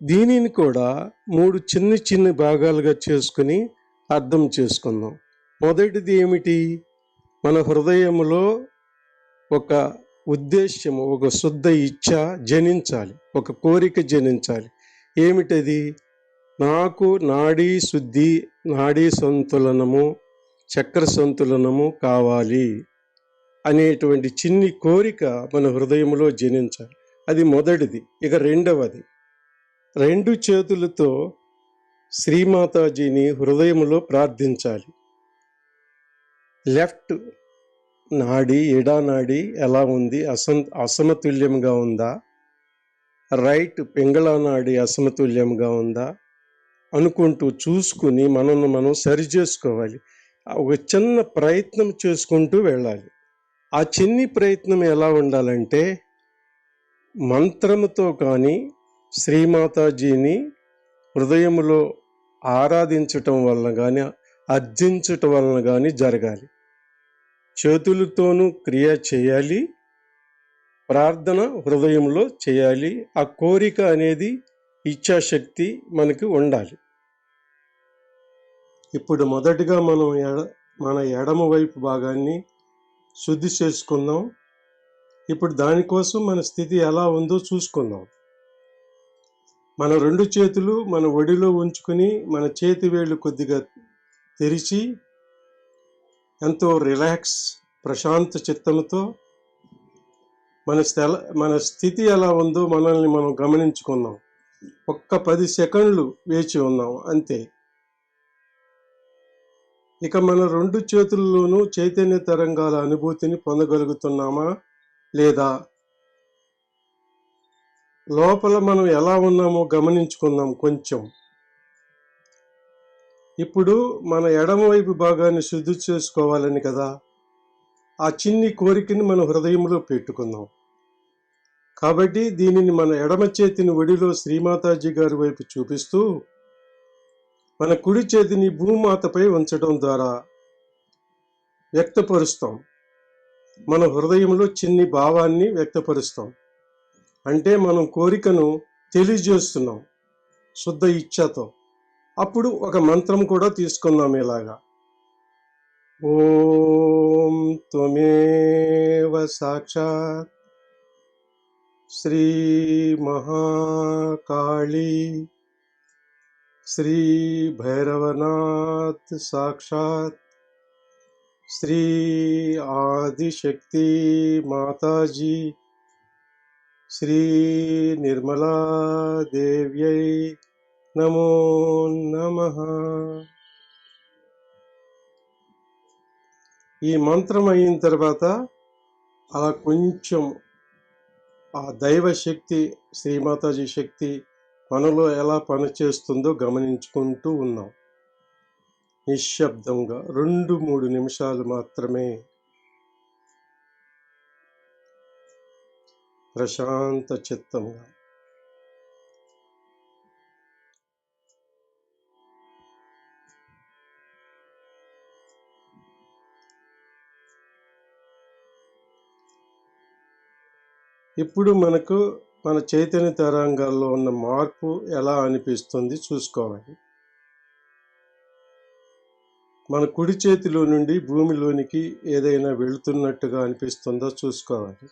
దీనిని కూడా 3 చిన్న చిన్న భాగాలుగా చేసుకుని అర్థం చేసుకుందాం. మొదటిది ఏమిటి? మన హృదయంలో ఒక ఉద్దేశ్యము, ఒక శుద్ధ ఇచ్ఛ జనించాలి, ఒక కోరిక జనించాలి. ఏమిటది? నాకు నాడీ శుద్ధి, నాడీ సంతులనము, చక్ర సంతులనము కావాలి అనేటువంటి చిన్ని కోరిక మన హృదయంలో జనించాలి. అది మొదటిది. ఇక రెండవది, 2 చేతులతో శ్రీమాతాజీని హృదయంలో ప్రార్థించాలి. లెఫ్ట్ నాడి, ఎడా నాడి ఎలా ఉంది, అసమతుల్యంగా ఉందా? రైట్ పింగళ నాడి అసమతుల్యంగా ఉందా అనుకుంటూ చూసుకుని మనల్ని మనం సరి చేసుకోవాలి. ఒక చిన్న ప్రయత్నం చేసుకుంటూ వెళ్ళాలి. ఆ చిన్ని ప్రయత్నం ఎలా ఉండాలంటే, మంత్రముతో కానీ శ్రీమాతాజీని హృదయంలో ఆరాధించటం వలన కానీ, అర్జించటం వలన కానీ జరగాలి. చేతులతోనూ క్రియ చేయాలి, ప్రార్థన హృదయంలో చేయాలి. ఆ కోరిక అనేది, ఇచ్ఛాశక్తి మనకి ఉండాలి. ఇప్పుడు మొదటిగా మనం మన ఎడమ వైపు భాగాన్ని శుద్ధి చేసుకుందాం. ఇప్పుడు దానికోసం మన స్థితి ఎలా ఉందో చూసుకుందాం. మన 2 చేతులు మన ఒడిలో ఉంచుకుని, మన చేతి వేళ్ళు కొద్దిగా తెరిచి, ఎంతో రిలాక్స్, ప్రశాంత చిత్తంతో మన స్థితి ఎలా ఉందో మనల్ని మనం గమనించుకుందాం. ఒక్క 10 సెకండ్లు వేచి ఉన్నాం అంతే. ఇక మన 2 చేతుల్లోనూ చైతన్య తరంగాల అనుభూతిని పొందగలుగుతున్నామా లేదా? లోపల మనం ఎలా ఉన్నామో గమనించుకుందాం కొంచెం. ఇప్పుడు మన ఎడమవైపు భాగాన్ని శుద్ధి చేసుకోవాలని కదా ఆ చిన్ని కోరికని మన హృదయంలో పెట్టుకుందాం. కాబట్టి దీనిని మన ఎడమ చేతిని ఒడిలో శ్రీమాతాజీ గారి వైపు చూపిస్తూ మన కుడి చేతిని భూమాతపై ఉంచడం ద్వారా వ్యక్తపరుస్తాం. మన హృదయంలో చిన్ని భావాన్ని వ్యక్తపరుస్తాం. అంటే మనం కోరికను తెలియజేస్తున్నాం శుద్ధ ఇచ్ఛతో. అప్పుడు ఒక మంత్రం కూడా తీసుకుందాం ఇలాగా. ఓం త్వమేవ సాక్షాత్ శ్రీ మహాకాళీ శ్రీ భైరవనాథ్ సాక్షాత్ శ్రీ ఆదిశక్తి మాతాజీ శ్రీ నిర్మలా దేవ్యై నమో నమః. ఈ మంత్రం అయిన తర్వాత అలా కొంచెం ఆ దైవ శక్తి శ్రీమాతాజీ శక్తి మనలో ఎలా పనిచేస్తుందో గమనించుకుంటూ ఉన్నాం. నిశ్శబ్దంగా 2-3 నిమిషాలు మాత్రమే ప్రశాంత చిత్తంగా. ఇప్పుడు మనకు మన చైతన్య తరంగాల్లో ఉన్న మార్పు ఎలా అనిపిస్తుంది చూసుకోవాలి. మన కుడి చేతిలో నుండి భూమిలోనికి ఏదైనా వెళుతున్నట్టుగా అనిపిస్తుందో చూసుకోవాలి.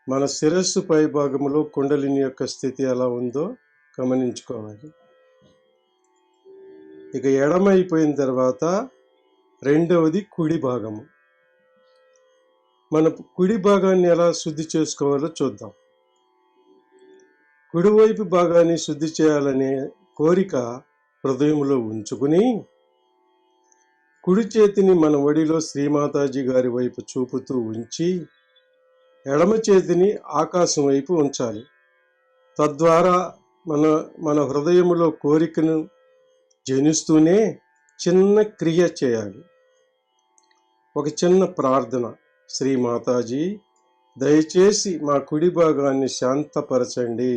మన శిరస్సు పై భాగంలో కుండలిని యొక్క స్థితి ఎలా ఉందో గమనించుకోవాలి. ఇక ఎడమ అయిపోయిన తర్వాత రెండవది కుడి భాగము. మన కుడి భాగాన్ని ఎలా శుద్ధి చేసుకోవాలో చూద్దాం. కుడివైపు భాగాన్ని శుద్ధి చేయాలనే కోరిక హృదయంలో ఉంచుకుని కుడి చేతిని మన ఒడిలో శ్రీమాతాజీ గారి వైపు చూపుతూ ఉంచి ఎడమ చేతిని ఆకాశం వైపు ఉంచాలి. తద్వారా మన హృదయంలో కోరికను జనిస్తూనే చిన్న క్రియ చేయాలి. ఒక చిన్న ప్రార్థన. శ్రీమాతాజీ దయచేసి మా కుడి భాగాన్ని శాంతపరచండి.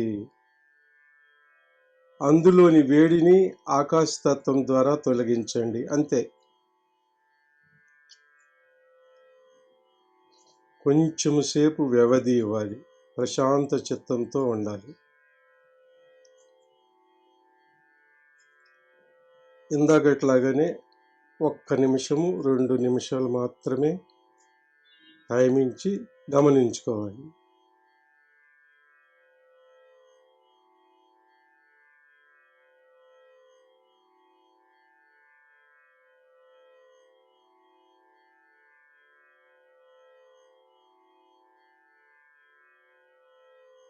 అందులోని వేడిని ఆకాశతత్వం ద్వారా తొలగించండి. అంతే. కొంచెం సేపు వ్యవధి ఇవ్వాలి. ప్రశాంత చిత్తంతో ఉండాలి. ఇందాకట్లాగానే 1 నిమిషము 2 నిమిషాలు మాత్రమే టైమించి గమనించుకోవాలి.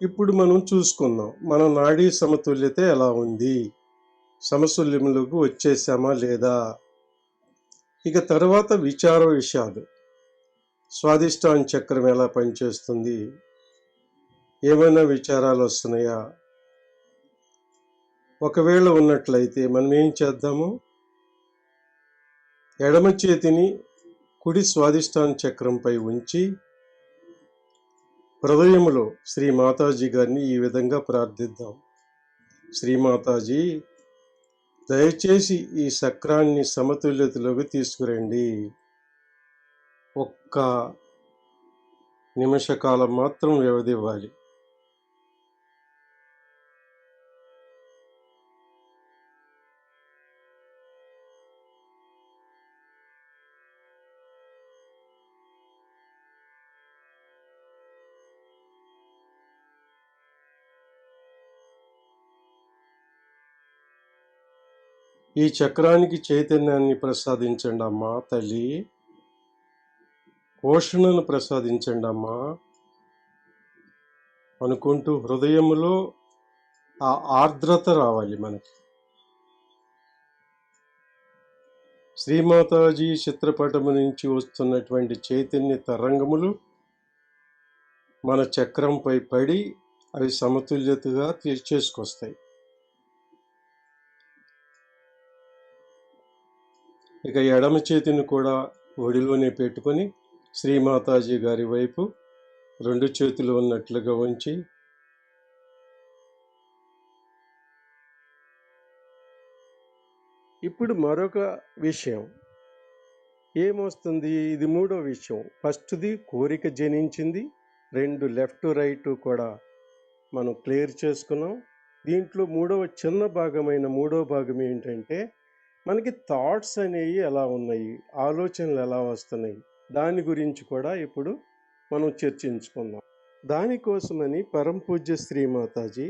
ఇప్పుడు మనం చూసుకుందాం మన నాడీ సమతుల్యత ఎలా ఉంది, సమతుల్యంలోకి వచ్చేసామా లేదా. ఇక తర్వాత విచార విషయాలు. స్వాదిష్టాన చక్రం ఎలా పనిచేస్తుంది, ఏమైనా విచారాలు వస్తున్నాయా? ఒకవేళ ఉన్నట్లయితే మనం ఏం చేద్దాము, ఎడమ చేతిని కుడి స్వాదిష్టాన చక్రంపై ఉంచి హృదయములో శ్రీ మాతాజీ గారిని ఈ విధంగా ప్రార్థిద్దాం. శ్రీమాతాజీ దయచేసి ఈ చక్రాన్ని సమతుల్యతలోకి తీసుకురండి. 1 నిమిష కాలం మాత్రం వ్యవధి ఇవ్వాలి. ఈ చక్రానికి చైతన్యాన్ని ప్రసాదించండి అమ్మా తల్లి, పోషణను ప్రసాదించండి అమ్మా. అనుకుంటూ హృదయంలో ఆ ఆర్ద్రత రావాలి మనకి. శ్రీమాతాజీ చిత్రపటము నుంచి వస్తున్నటువంటి చైతన్య తరంగములు మన చక్రంపై పడి అవి సమతుల్యతగా చేసుకొస్తాయి. ఇక ఎడమ చేతిని కూడా ఒడిలోనే పెట్టుకొని శ్రీమాతాజీ గారి వైపు 2 చేతులు ఉన్నట్లుగా ఉంచి ఇప్పుడు మరొక విషయం ఏమొస్తుంది, ఇది 3వ విషయం. ఫస్ట్ది కోరిక జనించింది, 2 లెఫ్ట్ రైట్ కూడా మనం క్లియర్ చేసుకున్నాం. దీంట్లో చిన్న మూడవ భాగం ఏంటంటే మనకి థాట్స్ అనేవి ఎలా ఉన్నాయి, ఆలోచనలు ఎలా వస్తున్నాయి, దాని గురించి కూడా ఇప్పుడు మనం చర్చించుకుందాం. దానికోసమని పరమ పూజ్య శ్రీమాతాజీ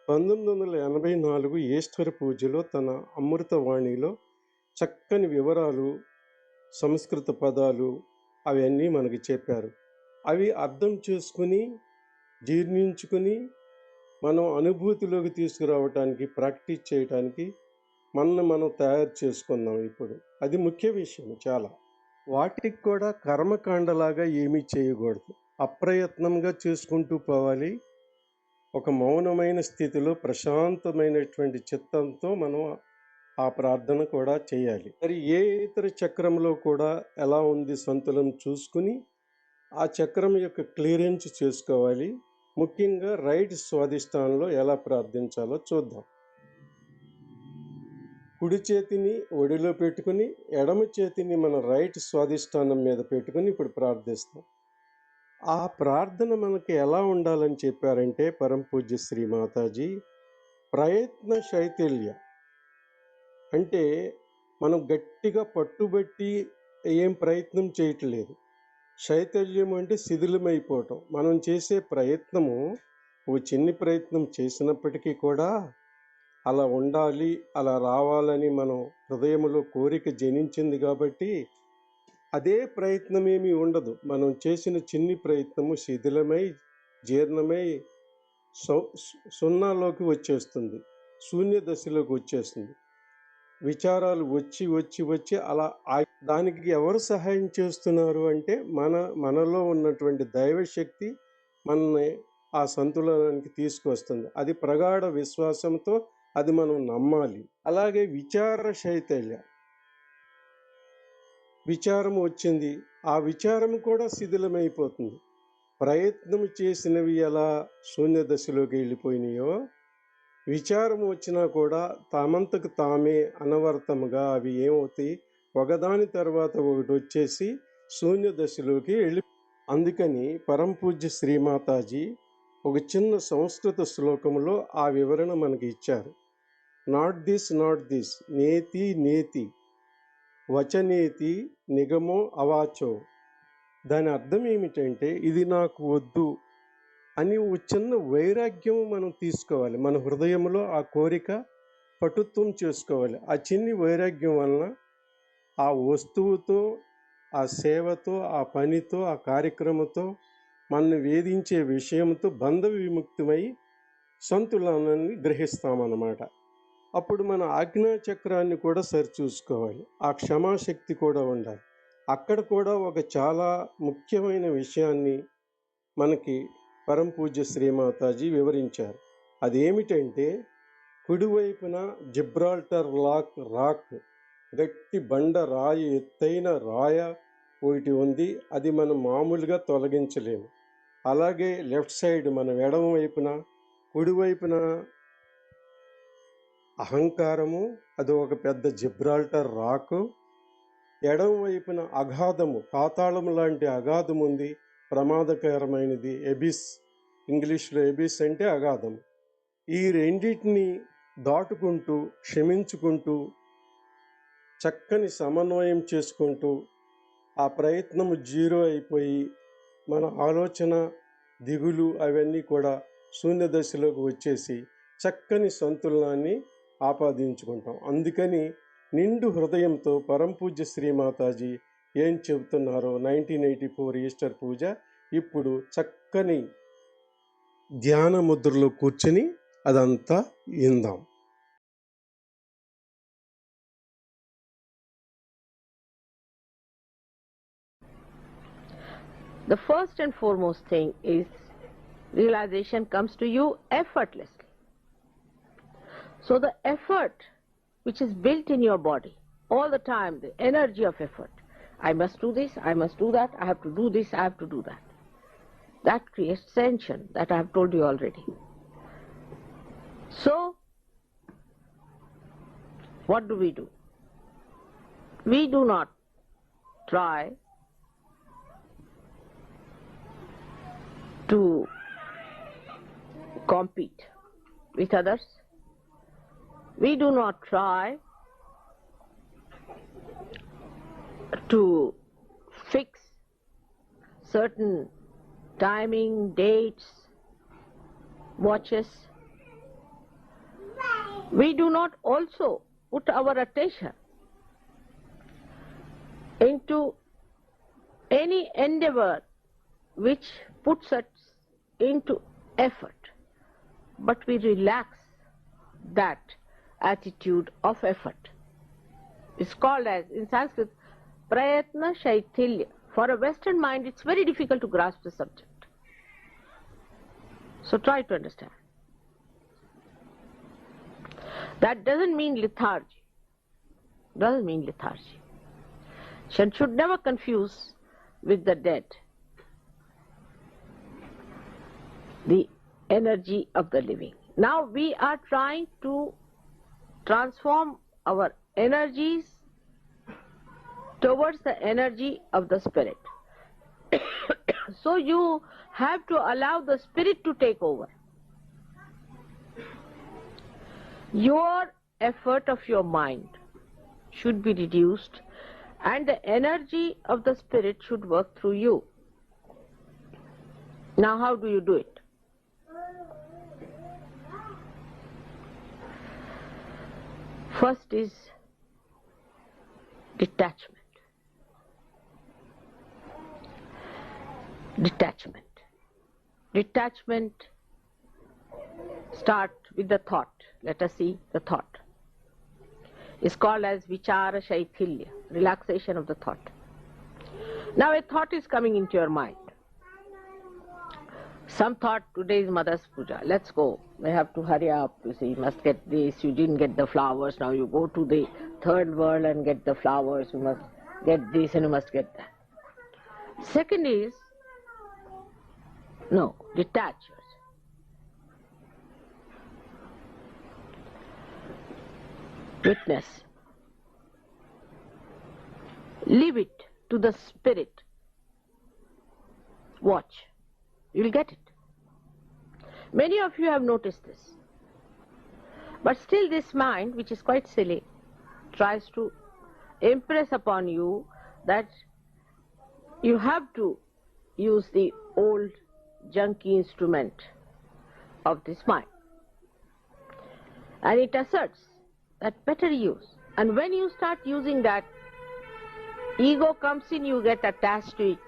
1984 ఈస్టర్ పూజలో తన అమృతవాణిలో చక్కని వివరాలు, సంస్కృత పదాలు అవన్నీ మనకి చెప్పారు. అవి అర్థం చేసుకుని జీర్ణించుకుని మనం అనుభూతిలోకి తీసుకురావటానికి, ప్రాక్టీస్ చేయటానికి మనం తయారు చేసుకుందాం. ఇప్పుడు అది ముఖ్య విషయం చాలా. వాటికి కూడా కర్మకాండలాగా ఏమీ చేయకూడదు, అప్రయత్నంగా చేసుకుంటూ పోవాలి. ఒక మౌనమైన స్థితిలో ప్రశాంతమైనటువంటి చిత్తంతో మనం ఆ ప్రార్థన కూడా చేయాలి. మరి ఏ ఇతర చక్రంలో కూడా ఎలా ఉంది సంతులనం చూసుకుని ఆ చక్రం యొక్క క్లియరెన్స్ చేసుకోవాలి. ముఖ్యంగా రైట్ స్వాధిష్టానంలో ఎలా ప్రార్థించాలో చూద్దాం. కుడి చేతిని ఒడిలో పెట్టుకుని ఎడమ చేతిని మన రైట్ స్వాధిష్టానం మీద పెట్టుకుని ఇప్పుడు ప్రార్థిస్తాం. ఆ ప్రార్థన మనకి ఎలా ఉండాలని చెప్పారంటే పరమ పూజ్య శ్రీమాతాజీ, ప్రయత్న శైథిల్య అంటే మనం గట్టిగా పట్టుబట్టి ఏం ప్రయత్నం చేయట్లేదు. శైథిల్యం అంటే శిథిలమైపోవటం. మనం చేసే ప్రయత్నము ఓ చిన్ని ప్రయత్నం చేసినప్పటికీ కూడా అలా ఉండాలి, అలా రావాలని మనం హృదయంలో కోరిక జనించింది కాబట్టి అదే ప్రయత్నమేమీ ఉండదు. మనం చేసిన చిన్ని ప్రయత్నము శిథిలమై జీర్ణమై సున్నాలోకి వచ్చేస్తుంది, శూన్య దశలోకి వచ్చేస్తుంది. విచారాలు వచ్చి వచ్చి వచ్చి అలా దానికి ఎవరు సహాయం చేస్తున్నారు అంటే మనలో ఉన్నటువంటి దైవశక్తి మనల్ని ఆ సంతులనానికి తీసుకొస్తుంది. అది ప్రగాఢ విశ్వాసంతో అది మనం నమ్మాలి. అలాగే విచార శైథిల్య, విచారం వచ్చింది, ఆ విచారం కూడా శిథిలమైపోతుంది. ప్రయత్నం చేసినవి ఎలా శూన్య దశలోకి వెళ్ళిపోయినాయో, విచారం వచ్చినా కూడా తామంతకు తామే అనవర్తముగా అవి ఏమవుతాయి, ఒకదాని తర్వాత ఒకటి వచ్చేసి శూన్య దశలోకి వెళ్ళి. అందుకని పరమ పూజ్య శ్రీమాతాజీ ఒక చిన్న సంస్కృత శ్లోకంలో ఆ వివరణ మనకి ఇచ్చారు. నాట్ దిస్ నేతి నేతి వచనేతి నిగమో అవాచో. దాని అర్థం ఏమిటంటే ఇది నాకు వద్దు అని ఒక చిన్న వైరాగ్యం మనం తీసుకోవాలి. మన హృదయంలో ఆ కోరిక పటుత్వం చేసుకోవాలి. ఆ చిన్ని వైరాగ్యం వలన ఆ వస్తువుతో, ఆ సేవతో, ఆ పనితో, ఆ కార్యక్రమంతో మనల్ని వేధించే విషయంతో బంధ విముక్తమై సంతులనాన్ని గ్రహిస్తామన్నమాట. అప్పుడు మన ఆజ్ఞా చక్రాన్ని కూడా సరిచూసుకోవాలి. ఆ క్షమాశక్తి కూడా ఉండాలి. అక్కడ కూడా ఒక చాలా ముఖ్యమైన విషయాన్ని మనకి పరమ పూజ్య శ్రీమాతాజీ వివరించారు. అదేమిటంటే కుడివైపున జిబ్రాల్టర్ రాక్ గట్టి బండ రాయి, ఎత్తైన రాయ ఒకటి ఉంది. అది మనం మామూలుగా తొలగించలేము. అలాగే లెఫ్ట్ సైడ్ మన ఎడమ వైపున, కుడివైపున అహంకారము, అది ఒక పెద్ద జిబ్రాల్టర్ రాకు. ఎడమ వైపున అగాధము, పాతాళం లాంటి అగాధం ఉంది, ప్రమాదకరమైనది, ఎబిస్. ఇంగ్లీష్లో ఎబిస్ అంటే అగాధము. ఈ రెండింటిని దాటుకుంటూ, క్షమించుకుంటూ, చక్కని సమన్వయం చేసుకుంటూ ఆ ప్రయత్నము జీరో అయిపోయి మన ఆలోచన, దిగులు అవన్నీ కూడా శూన్య దశలోకి వచ్చేసి చక్కని సంతులనాన్ని ఆపాదించుకుంటాం. అందుకని నిండు హృదయంతో పరమ పూజ్య శ్రీమాతాజీ ఏం చెబుతున్నారో 1984 ఈస్టర్ పూజ ఇప్పుడు చక్కని ధ్యాన ముద్రలో కూర్చొని అదంతా ఇందాం. The first and foremost thing is realization comes to you effortlessly. So the effort which is built in your body all the time, the energy of effort, I must do this, I must do that, I have to do this, I have to do that. That creates tension, that I have told you already. So, what do? We do not try to compete with others. We do not try to fix certain timing, dates, watches. We do not also put our attention into any endeavor which puts us into effort, but we relax that attitude of effort. It's called as, in Sanskrit, prayatna shaitilya. For a Western mind, it's very difficult to grasp the subject. So try to understand. That doesn't mean lethargy. Doesn't mean lethargy. One should never confuse with the dead the energy of the living. Now we are trying to transform our energies towards the energy of the spirit. So you have to allow the spirit to take over. Your effort of your mind should be reduced and the energy of the spirit should work through you. Now how do you do it? First is detachment. Detachment start with the thought. Let us see the thought. It's called as vichara shaitilya, relaxation of the thought. Now a thought is coming into your mind. Some thought, today is Mother's Puja, let's go. We have to hurry up, you see, you must get this, you didn't get the flowers, now you go to the third world and get the flowers, you must get this and you must get that. Second is, no, detach yourself. Witness. Leave it to the spirit. Watch. You will get it. Many of you have noticed this. But still this mind, which is quite silly, tries to impress upon you that you have to use the old junky instrument of this mind. And it asserts that better use. And when you start using that, ego comes in, you get attached to it.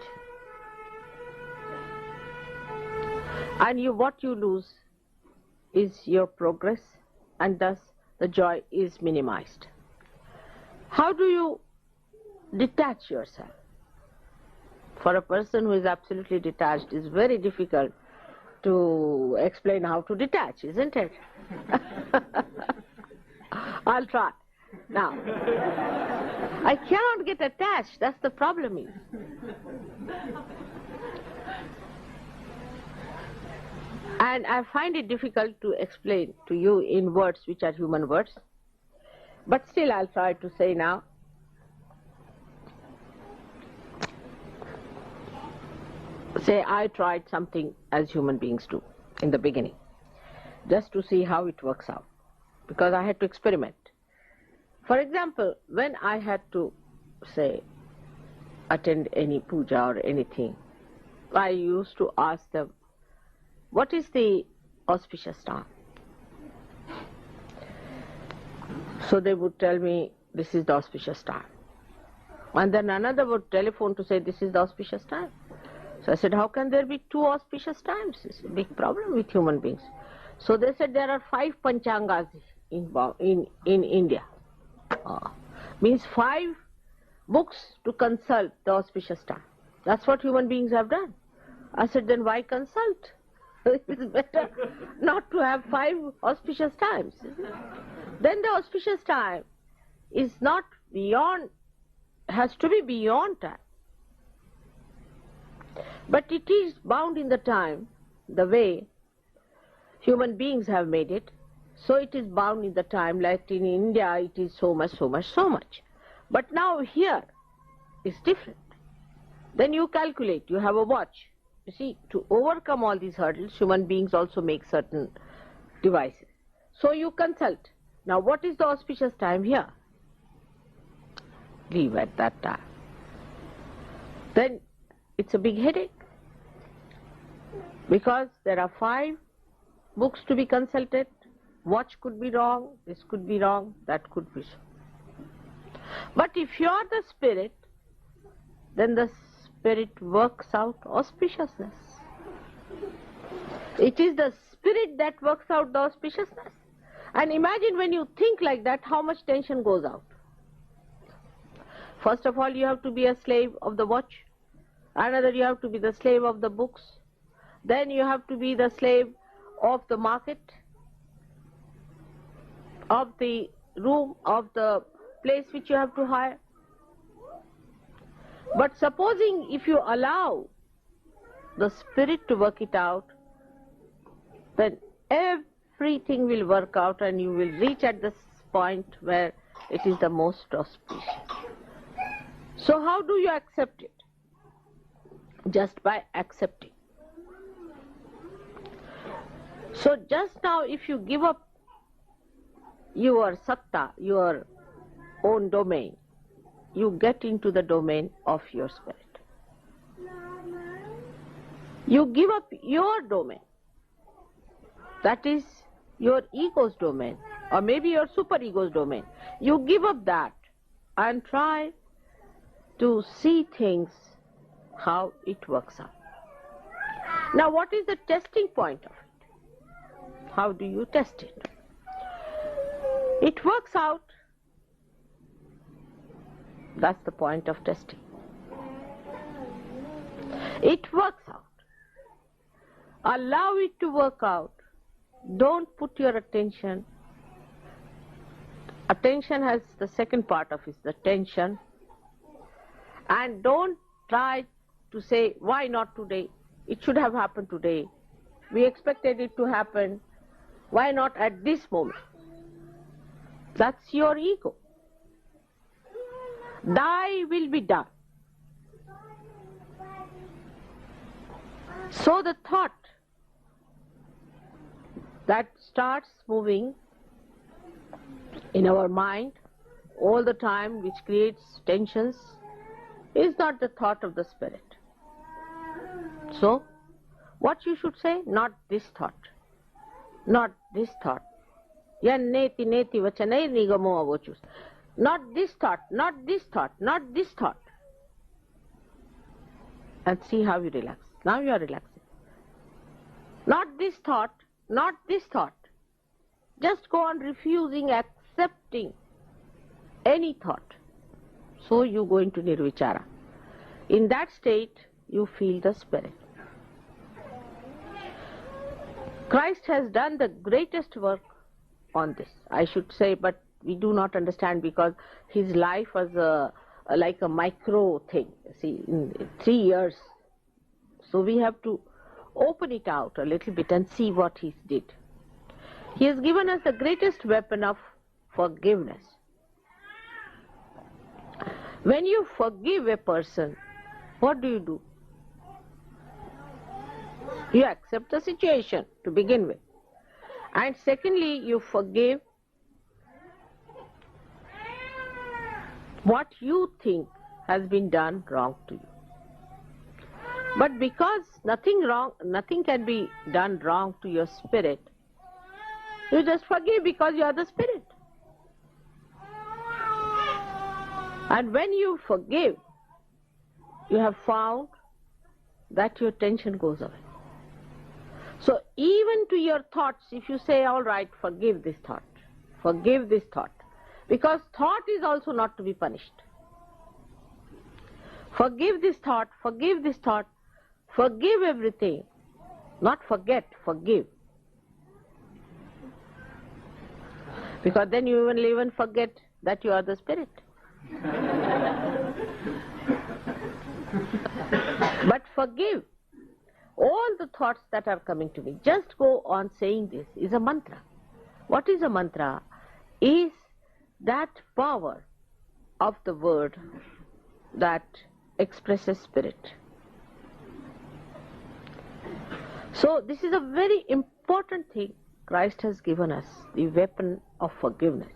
And what you lose is your progress, and thus the joy is minimized. How do you detach yourself? For a person who is absolutely detached, it's very difficult to explain how to detach, isn't it? I'll try. Now, I cannot get attached, that's the problem is. And I find it difficult to explain to you in words which are human words. But still I'll try to say now. Say I tried something as human beings do in the beginning, just to see how it works out, because I had to experiment. For example, when I had to, say, attend any puja or anything, I used to ask them, what is the auspicious time? So they would tell me, this is the auspicious time. And then another would telephone to say, this is the auspicious time. So I said, how can there be 2 auspicious times? It's a big problem with human beings. So they said there are 5 panchangas in India. Means 5 books to consult the auspicious time. That's what human beings have done. I said, then why consult? It's better not to have 5 auspicious times. Then the auspicious time is not beyond, has to be beyond time. But it is bound in the time, the way human beings have made it. So it is bound in the time, like in India it is so much, so much, so much. But now here it's different. Then you calculate, you have a watch. You see, to overcome all these hurdles, human beings also make certain devices. So you consult. Now what is the auspicious time here? Leave at that time. Then it's a big headache. Because there are 5 books to be consulted. Watch could be wrong, this could be wrong, that could be so. But if you are the spirit, then the spirit works out auspiciousness. It is the spirit that works out the auspiciousness. And imagine when you think like that, how much tension goes out. First of all, you have to be a slave of the watch. Another, you have to be the slave of the books. Then you have to be the slave of the market, of the room, of the place which you have to hire. But supposing if you allow the spirit to work it out, then everything will work out and you will reach at this point where it is the most auspicious. So how do you accept it? Just by accepting. So just now if you give up your satta, your own domain, you get into the domain of your spirit. You give up your domain, that is your ego's domain, or maybe your superego's domain. You give up that and try to see things how it works out. Now what is the testing point of it? How do you test it? It works out. That's the point of testing. It works out. Allow it to work out. Don't put your attention. Attention has the second part of it, the tension. And don't try to say, why not today? It should have happened today. We expected it to happen. Why not at this moment? That's your ego. Thy will be done. So the thought that starts moving in our mind all the time, which creates tensions, is not the thought of the spirit. So, what you should say? Not this thought. Not this thought. Yan neti neti vachanai nigamo avochus. Not this thought, not this thought, not this thought. And see how you relax. Now you are relaxing. Not this thought, not this thought. Just go on refusing, accepting any thought. So you go into nirvichara. In that state, you feel the spirit. Christ has done the greatest work on this, I should say, but we do not understand because his life was like a micro thing, see, in 3 years. So we have to open it out a little bit and see what he did. He has given us the greatest weapon of forgiveness. When you forgive a person, what do? You accept the situation to begin with. And secondly, you forgive what you think has been done wrong to you. But because nothing can be done wrong to your spirit, you just forgive because you are the spirit. And when you forgive, you have found that your tension goes away. So even to your thoughts, if you say, all right, forgive this thought, because thought is also not to be punished. Forgive this thought, forgive everything, not forget, forgive. Because then you will even forget that you are the spirit. But forgive all the thoughts that are coming to me. Just go on saying this is a mantra. What is a mantra? Is that power of the word that expresses spirit. So this is a very important thing Christ has given us, the weapon of forgiveness.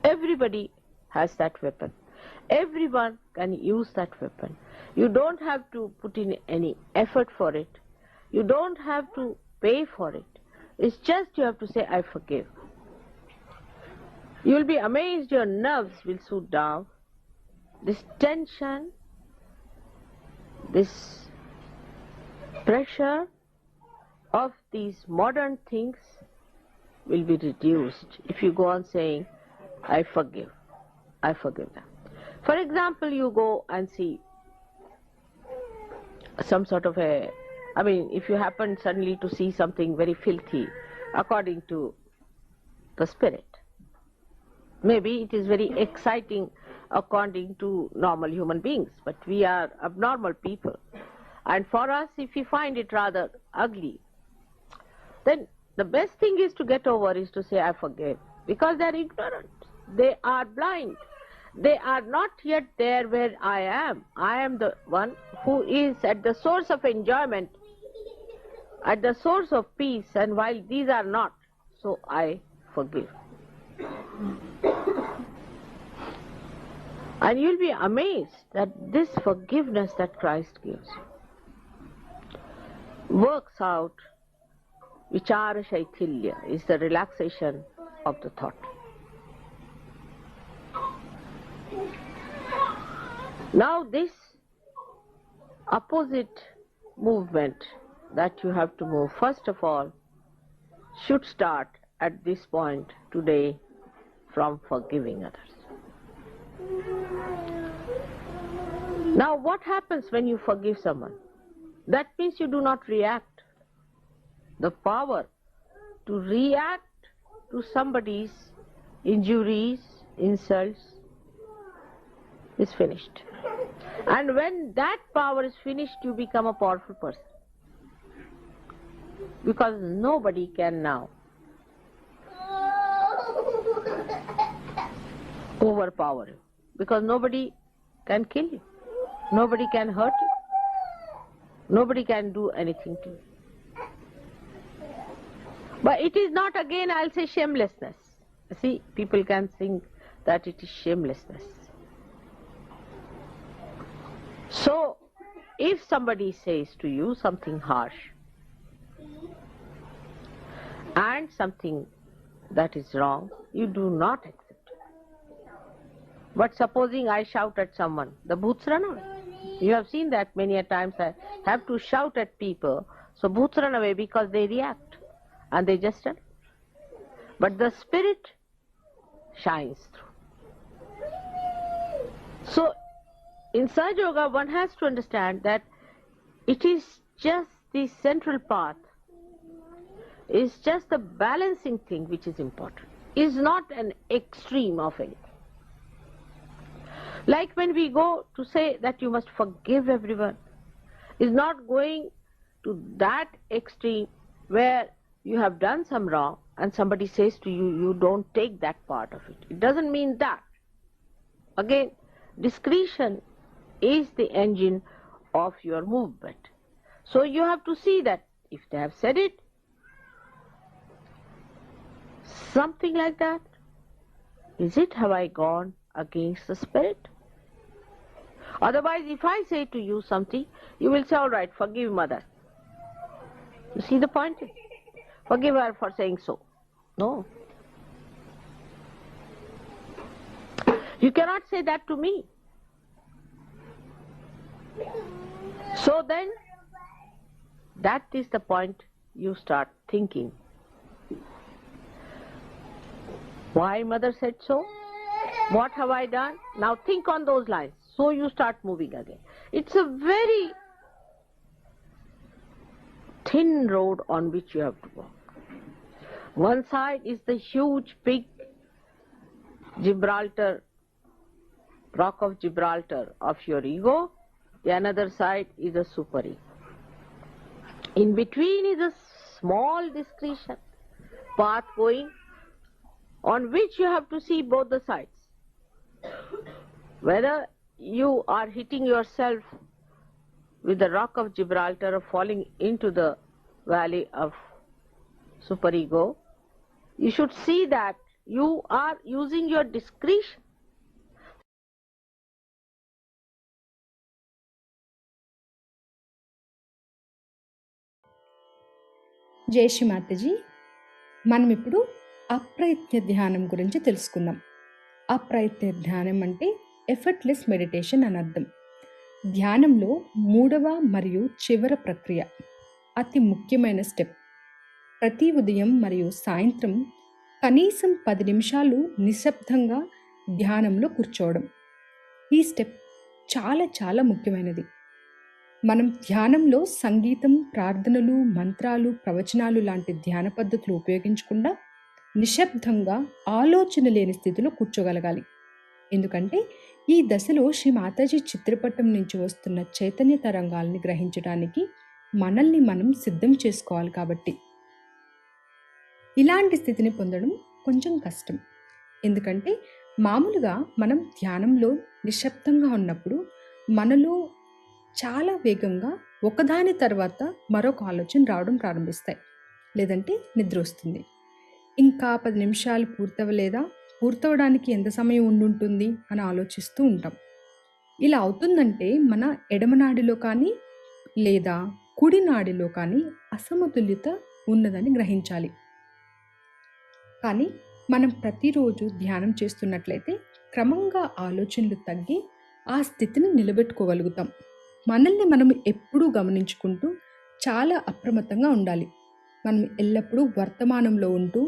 Everybody has that weapon. Everyone can use that weapon. You don't have to put in any effort for it. You don't have to pay for it. It's just you have to say, I forgive. You'll be amazed, your nerves will soothe down. This tension, this pressure of these modern things will be reduced if you go on saying, I forgive them. For example, you go and see some sort of if you happen suddenly to see something very filthy according to the spirit, maybe it is very exciting according to normal human beings, but we are abnormal people, and for us, if we find it rather ugly, then the best thing is to get over is to say, I forgive, because they are ignorant, they are blind, they are not yet there where I am. I am the one who is at the source of enjoyment, at the source of peace, and while these are not, so I forgive. And you'll be amazed that this forgiveness that Christ gives works out. Vichara Shaithilya is the relaxation of the thought. Now this opposite movement that you have to move, first of all, should start at this point today from forgiving others. Now what happens when you forgive someone? That means you do not react. The power to react to somebody's injuries, insults is finished. And when that power is finished, you become a powerful person. Because nobody can now overpower you. Because nobody can kill you. Nobody can hurt you. Nobody can do anything to you. But it is not, again, I'll say, shamelessness. See, people can think that it is shamelessness. So, if somebody says to you something harsh and something that is wrong, you do not accept it. But supposing I shout at someone, the bhoots run away. You have seen that many a times. I have to shout at people, so bhoots run away because they react. And they just run. But the spirit shines through. So, in Sahaja Yoga, one has to understand that it is just the central path, is just the balancing thing which is important. Is not an extreme of anything. Like when we go to say that you must forgive everyone, is not going to that extreme where you have done some wrong and somebody says to you, you don't take that part of it. It doesn't mean that. Again, discretion is the engine of your movement. So you have to see that if they have said it, something like that, is it, have I gone against the spirit? Otherwise, if I say to you something, you will say, all right, forgive mother. You see the point? Forgive her for saying so. No. You cannot say that to me. So then, that is the point you start thinking. Why mother said so? What have I done? Now think on those lines. So you start moving again. It's a very thin road on which you have to walk. One side is the huge, big Gibraltar, rock of Gibraltar of your ego. The another side is a super ego. In between is a small discretion path going, on which you have to see both the sides. Whether you are hitting yourself with the rock of Gibraltar or falling into the valley of superego, you should see that you are using your discretion. జై శ్రీ మాతాజీ. మనం ఇప్పుడు అప్రయత్న ధ్యానం గురించి తెలుసుకుందాం. అప్రయత్న ధ్యానం అంటే effortless meditation అని అర్థం. ధ్యానంలో 3వ మరియు చివరి ప్రక్రియ, అతి ముఖ్యమైన స్టెప్. ప్రతి ఉదయం మరియు సాయంత్రం కనీసం 10 నిమిషాలు నిశ్శబ్దంగా ధ్యానంలో కూర్చోవడం. ఈ స్టెప్ చాలా చాలా ముఖ్యమైనది. మనం ధ్యానంలో సంగీతం, ప్రార్థనలు, మంత్రాలు, ప్రవచనాలు లాంటి ధ్యాన పద్ధతులు ఉపయోగించకుండా నిశ్శబ్దంగా ఆలోచన లేని స్థితిలో కూర్చోగలగాలి. ఎందుకంటే ఈ దశలో శ్రీ మాతాజీ చిత్రపటం నుంచి వస్తున్న చైతన్య తరంగాల్ని గ్రహించడానికి మనల్ని మనం సిద్ధం చేసుకోవాలి. కాబట్టి ఇలాంటి స్థితిని పొందడం కొంచెం కష్టం. ఎందుకంటే మామూలుగా మనం ధ్యానంలో నిశ్శబ్దంగా ఉన్నప్పుడు మనలో చాలా వేగంగా ఒకదాని తర్వాత మరొక ఆలోచన రావడం ప్రారంభిస్తాయి, లేదంటే నిద్ర వస్తుంది. ఇంకా 10 నిమిషాలు పూర్తవడానికి ఎంత సమయం ఉండుంటుంది అని ఆలోచిస్తూ ఉంటాం. ఇలా అవుతుందంటే మన ఎడమనాడిలో కానీ లేదా కుడి నాడిలో కానీ అసమతుల్యత ఉన్నదని గ్రహించాలి. కానీ మనం ప్రతిరోజు ధ్యానం చేస్తున్నట్లయితే క్రమంగా ఆలోచనలు తగ్గి ఆ స్థితిని నిలబెట్టుకోగలుగుతాం. మనల్ని మనం ఎప్పుడూ గమనించుకుంటూ చాలా అప్రమత్తంగా ఉండాలి. మనం ఎల్లప్పుడూ వర్తమానంలో ఉంటూ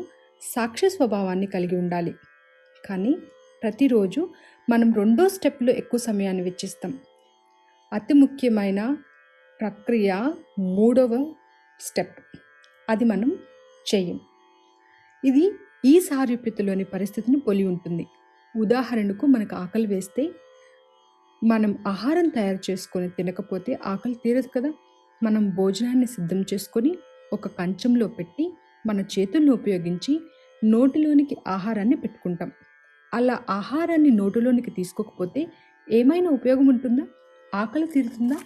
సాక్షి స్వభావాన్ని కలిగి ఉండాలి. కానీ ప్రతిరోజు మనం 2వ స్టెప్లో ఎక్కువ సమయాన్ని వెచ్చిస్తాం. అతి ముఖ్యమైన ప్రక్రియ 3వ స్టెప్, అది మనం చెయ్యం. ఇది ఈ సారూప్యతలోని పరిస్థితిని పోలి ఉంటుంది. ఉదాహరణకు మనకు ఆకలి వేస్తే మనం ఆహారం తయారు చేసుకొని తినకపోతే ఆకలి తీరదు కదా. మనం భోజనాన్ని సిద్ధం చేసుకొని ఒక కంచంలో పెట్టి మన చేతులను ఉపయోగించి నోటిలోనికి ఆహారాన్ని పెట్టుకుంటాం. అలా ఆహారాన్ని నోటిలోనికి తీసుకోకపోతే ఏమైనా ఉపయోగం ఉంటుందా? ఆకలి తీరుతుందా?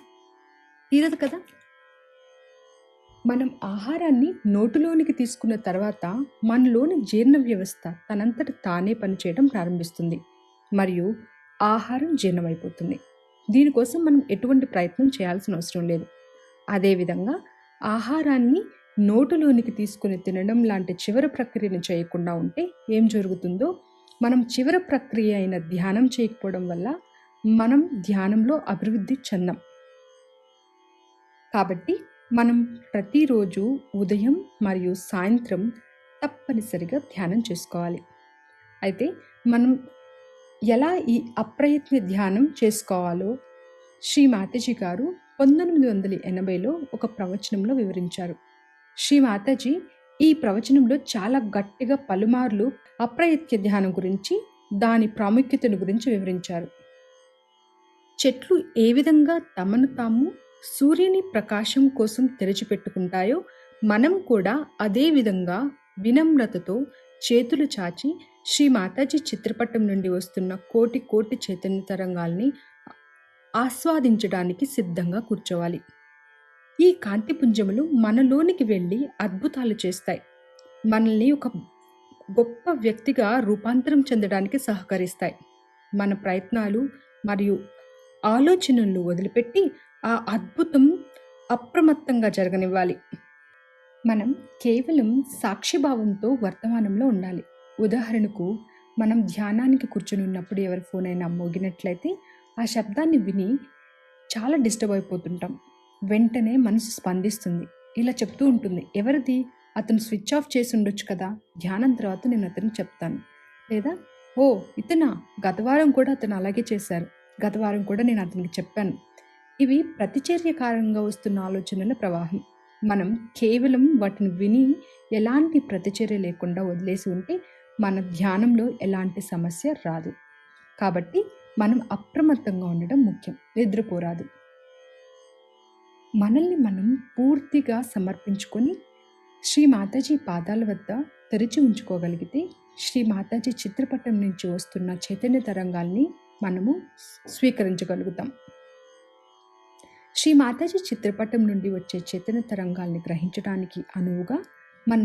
తీరదు కదా. మనం ఆహారాన్ని నోటిలోనికి తీసుకున్న తర్వాత మనలోని జీర్ణ వ్యవస్థ తనంతట తానే పనిచేయడం ప్రారంభిస్తుంది మరియు ఆహారం జీర్ణమైపోతుంది. దీనికోసం మనం ఎటువంటి ప్రయత్నం చేయాల్సిన అవసరం లేదు. అదేవిధంగా ఆహారాన్ని నోటులోనికి తీసుకుని తినడం లాంటి చివరి ప్రక్రియను చేయకుండా ఉంటే ఏం జరుగుతుందో, మనం చివరి ప్రక్రియ అయిన ధ్యానం చేయకపోవడం వల్ల మనం ధ్యానంలో అభివృద్ధి చెందాం. కాబట్టి మనం ప్రతిరోజు ఉదయం మరియు సాయంత్రం తప్పనిసరిగా ధ్యానం చేసుకోవాలి. అయితే మనం ఎలా ఈ అప్రయత్న ధ్యానం చేసుకోవాలో శ్రీ మాతాజీ గారు 1980లో ఒక ప్రవచనంలో వివరించారు. శ్రీ మాతాజీ ఈ ప్రవచనంలో చాలా గట్టిగా పలుమార్లు అప్రయత్న ధ్యానం గురించి, దాని ప్రాముఖ్యతను గురించి వివరించారు. చెట్లు ఏ విధంగా తమను తాము సూర్యుని ప్రకాశం కోసం తెరిచిపెట్టుకుంటాయో మనం కూడా అదే విధంగా వినమ్రతతో చేతులు చాచి శ్రీ మాతాజీ చిత్రపటం నుండి వస్తున్న కోటి కోటి చైతన్య తరంగాల్ని ఆస్వాదించడానికి సిద్ధంగా కూర్చోవాలి. ఈ కాంతిపుంజములు మనలోనికి వెళ్ళి అద్భుతాలు చేస్తాయి. మనల్ని ఒక గొప్ప వ్యక్తిగా రూపాంతరం చెందడానికి సహకరిస్తాయి. మన ప్రయత్నాలు మరియు ఆలోచనలను వదిలిపెట్టి ఆ అద్భుతం అప్రమత్తంగా జరగనివ్వాలి. మనం కేవలం సాక్షిభావంతో వర్తమానంలో ఉండాలి. ఉదాహరణకు, మనం ధ్యానానికి కూర్చొని ఉన్నప్పుడు ఎవరి ఫోన్ అయినా మోగినట్లయితే ఆ శబ్దాన్ని విని చాలా డిస్టర్బ్ అయిపోతుంటాం. వెంటనే మనసు స్పందిస్తుంది. ఇలా చెప్తూ ఉంటుంది. ఎవరిది? అతను స్విచ్ ఆఫ్ చేసి ఉండొచ్చు కదా, ధ్యానం తర్వాత నేను అతనికి చెప్తాను. లేదా ఓ ఇతనా, గత వారం కూడా అతను అలాగే చేశారు, గత వారం కూడా నేను అతనికి చెప్పాను. ఇవి ప్రతిచర్య కారణంగా వస్తున్న ఆలోచనల ప్రవాహం. మనం కేవలం వాటిని విని ఎలాంటి ప్రతిచర్య లేకుండా వదిలేసి ఉంటే మన ధ్యానంలో ఎలాంటి సమస్య రాదు. కాబట్టి మనం అప్రమత్తంగా ఉండడం ముఖ్యం. నిద్రపోరాదు. మనల్ని మనం పూర్తిగా సమర్పించుకొని శ్రీ మాతాజీ పాదాల వద్ద తెరిచి ఉంచుకోగలిగితే శ్రీ మాతాజీ చిత్రపటం నుంచి వస్తున్న చైతన్య తరంగాల్ని మనము స్వీకరించగలుగుతాం. శ్రీ మాతాజీ చిత్రపటం నుండి వచ్చే చైతన్య తరంగాల్ని గ్రహించడానికి అనువుగా మన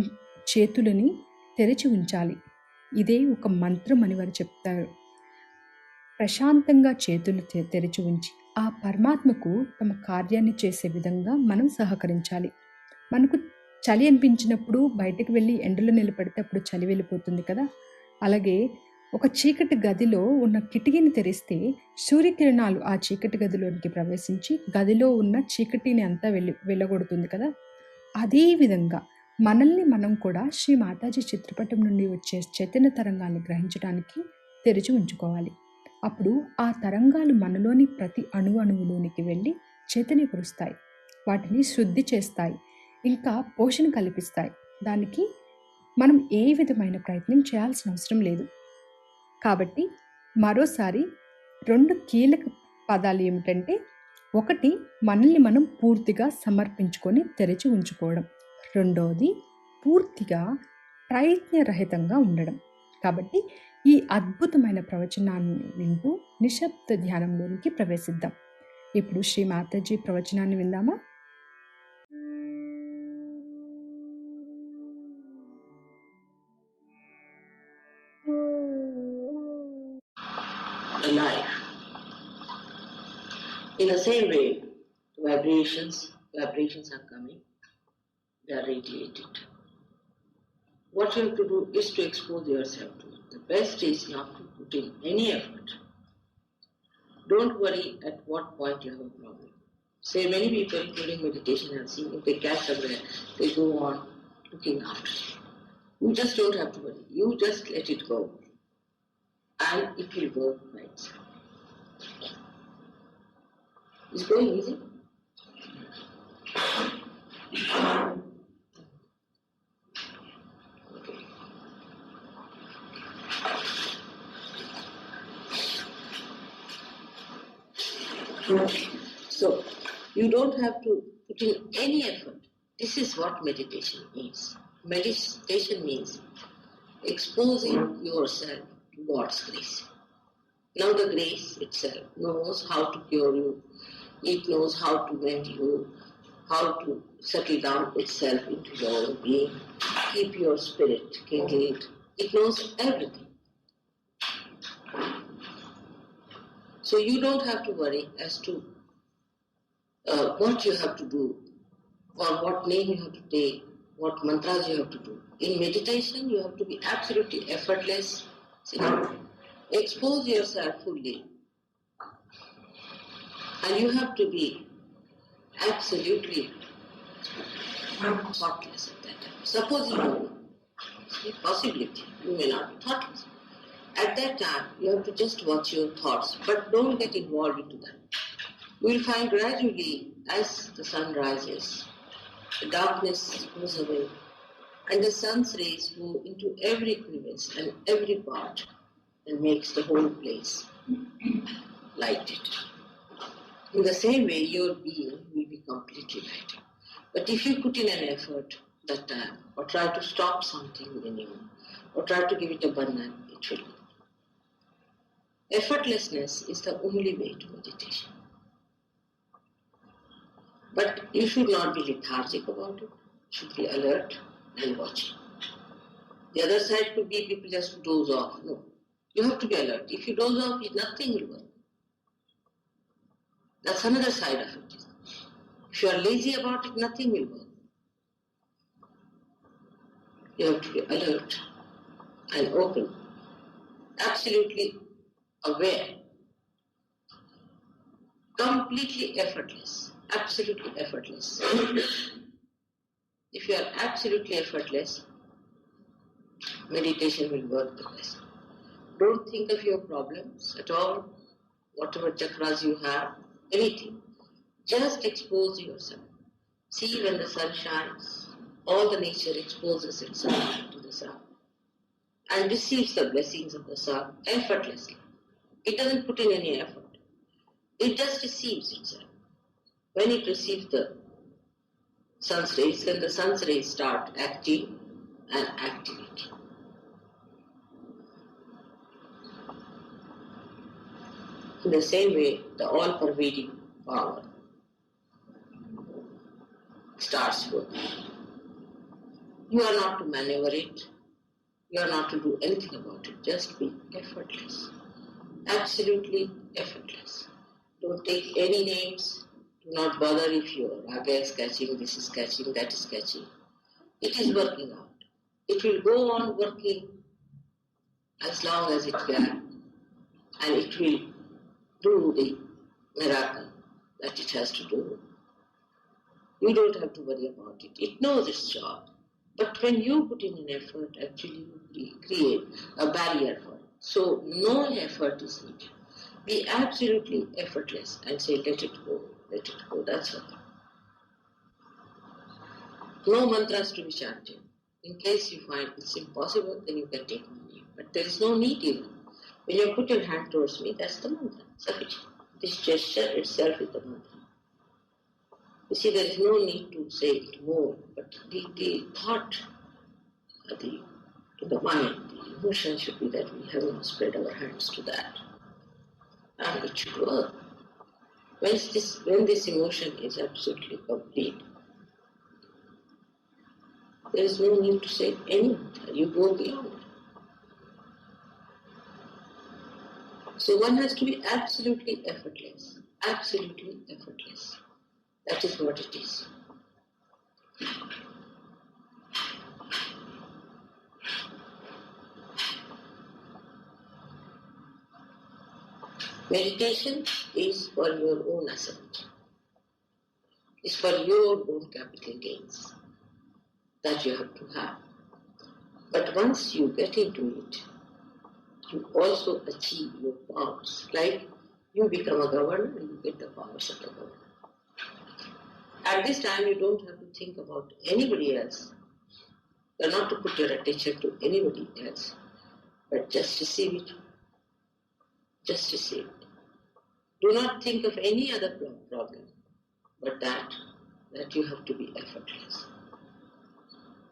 చేతులని తెరిచి ఉంచాలి. ఇదే ఒక మంత్రం అని వారు చెప్తారు. ప్రశాంతంగా చేతులు తెరిచి ఉంచి ఆ పరమాత్మకు తమ కార్యాన్ని చేసే విధంగా మనం సహకరించాలి. మనకు చలి అనిపించినప్పుడు బయటకు వెళ్ళి ఎండలో నిలబడితే అప్పుడు చలి వెళ్ళిపోతుంది కదా. అలాగే ఒక చీకటి గదిలో ఉన్న కిటికీని తెరిస్తే సూర్యకిరణాలు ఆ చీకటి గదిలోనికి ప్రవేశించి గదిలో ఉన్న చీకటిని అంతా వెళ్ళగొడుతుంది కదా. అదే విధంగా మనల్ని మనం కూడా శ్రీ మాతాజీ చిత్రపటం నుండి వచ్చే చైతన్య తరంగాల్ని గ్రహించడానికి తెరిచి ఉంచుకోవాలి. అప్పుడు ఆ తరంగాలు మనలోని ప్రతి అణువులోనికి వెళ్ళి చైతన్యపరుస్తాయి, వాటిని శుద్ధి చేస్తాయి, ఇంకా పోషణ కల్పిస్తాయి. దానికి మనం ఏ విధమైన ప్రయత్నం చేయాల్సిన అవసరం లేదు. కాబట్టి మరోసారి 2 కీలక పదాలు ఏమిటంటే, ఒకటి మనల్ని మనం పూర్తిగా సమర్పించుకొని తెరిచి ఉంచుకోవడం, రెండవది పూర్తిగా ప్రయత్నరహితంగా ఉండడం. కాబట్టి ఈ అద్భుతమైన ప్రవచనాన్ని వింటూ నిశ్శబ్ద ధ్యానంలోనికి ప్రవేశిద్దాం. ఇప్పుడు శ్రీ మాతాజీ ప్రవచనాన్ని విందామా? Alive. In the same way, vibrations are coming, they are radiated. What you have to do is to expose yourself to it. The best is not to put in any effort. Don't worry at what point you have a problem. Say many people during meditation and seeing if they catch somewhere, they go on looking after it. You just don't have to worry. You just let it go. And it will work by itself. It's going easy. So, you don't have to put in any effort. This is what meditation is. Meditation means exposing yourself to God's grace. Now the grace itself knows how to cure you. It knows how to mend you, how to settle down itself into your own being, keep your spirit kindled. It knows everything. So you don't have to worry as to what you have to do, or what name you have to take, what mantras you have to do. In meditation, you have to be absolutely effortless. See, expose yourself fully. And you have to be absolutely thoughtless at that time. Suppose you know, see, possibility, you may not be thoughtless. At that time, you have to just watch your thoughts, but don't get involved into them. You will find gradually, as the sun rises, the darkness goes away, and the sun's rays go into every crevice and every part and makes the whole place lighted. In the same way, your being will be completely lighted. But if you put in an effort that time, or try to stop something within you, or try to give it a burden, it will not. Effortlessness is the only way to meditation. But you should not be lethargic about it. You should be alert and watching. The other side could be people just doze off. No. You have to be alert. If you doze off, nothing will work. That's another side of it. If you are lazy about it, nothing will work. You have to be alert and open, absolutely aware, completely effortless, absolutely effortless. If you are absolutely effortless, meditation will work the best. Don't think of your problems at all, whatever chakras you have, anything. Just expose yourself. See when the sun shines, all the nature exposes itself to the sun and receives the blessings of the sun effortlessly. It doesn't put in any effort. It just receives itself. When it receives the sun's rays, then the sun's rays start acting and activating. In the same way, the all-pervading power starts working. You are not to maneuver it. You are not to do anything about it. Just be effortless. Absolutely effortless. Don't take any names. Do not bother if your raga is catching, this is catching, that is catching. It is working out. It will go on working as long as it can, and it will do the miracle that it has to do. You don't have to worry about it. It knows its job. But when you put in an effort, actually you create a barrier for it. So no effort is needed. Be absolutely effortless and say, let it go, that's all. No mantras to be chanted. In case you find it's impossible, then you can take my name. But there is no need even. When you put your hand towards me, that's the mantra. Sufficient. This gesture itself is the mantra. You see, there is no need to say it more, but the thought, the mind, the emotion should be that we have now spread our hands to that. And it should work. When this emotion is absolutely complete, there is no need to say any mantra. You go beyond it. So one has to be absolutely effortless. Absolutely effortless. That is what it is. Meditation is for your own ascent. It's for your own capital gains that you have to have. But once you get into it, you also achieve your powers. Like you become a governor and you get the powers of the governor. At this time, you don't have to think about anybody else. You are not to put your attention to anybody else, but just receive it. Just receive it. Do not think of any other problem, but that you have to be effortless.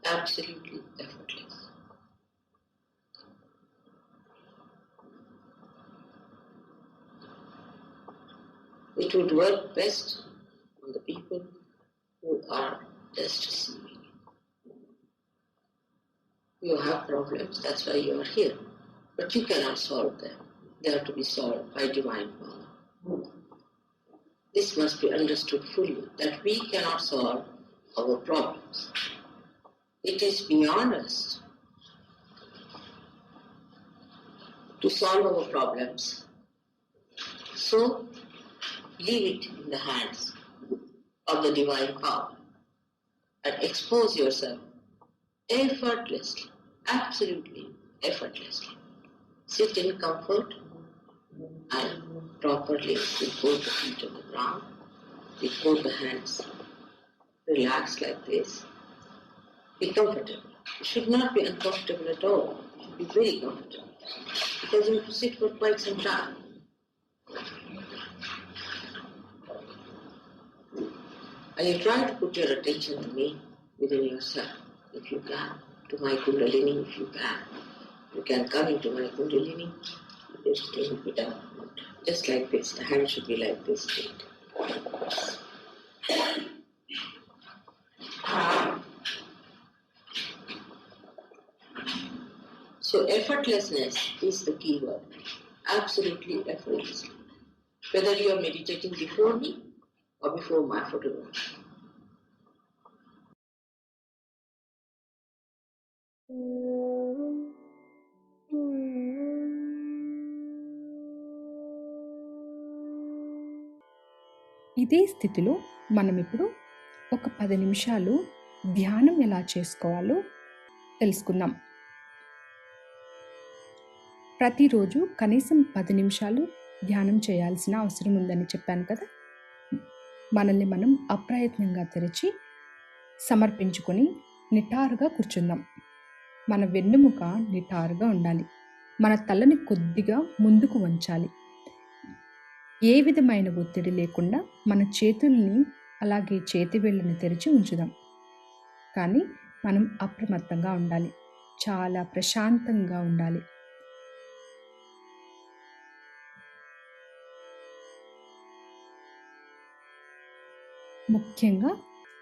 Absolutely effortless. It would work best on the people who are just receiving. You have problems, that's why you are here. But you cannot solve them. They have to be solved by divine power. This must be understood fully, that we cannot solve our problems. It is beyond us to solve our problems. So, leave it in the hands of the divine power and expose yourself effortlessly, absolutely effortlessly. Sit in comfort and properly with both the feet on the ground, with both the hands. Relax like this. Be comfortable. You should not be uncomfortable at all. You should be very comfortable because you have to sit for quite some time. And you try to put your attention to me within yourself, if you can, to my Kundalini, if you can. You can come into my Kundalini, just take it down. Just like this, the hand should be like this straight. So effortlessness is the key word. Absolutely effortlessly. Whether you are meditating before me or before my photograph. ఇదే స్థితిలో మనం ఇప్పుడు ఒక 10 నిమిషాలు ధ్యానం ఎలా చేసుకోవాలో తెలుసుకుందాం. ప్రతిరోజు కనీసం 10 నిమిషాలు ధ్యానం చేయాల్సిన అవసరం ఉందని చెప్పాను కదా. మనల్ని మనం అప్రయత్నంగా తెరిచి సమర్పించుకొని నిటారుగా కూర్చుందాం. మన వెన్నుముక నిటారుగా ఉండాలి. మన తలని కొద్దిగా ముందుకు వంచాలి. ఏ విధమైన ఒత్తిడి లేకుండా మన చేతుల్ని అలాగే చేతి వేళ్ళని తెరిచి ఉంచుదాం. కానీ మనం అప్రమత్తంగా ఉండాలి. చాలా ప్రశాంతంగా ఉండాలి. ముఖ్యంగా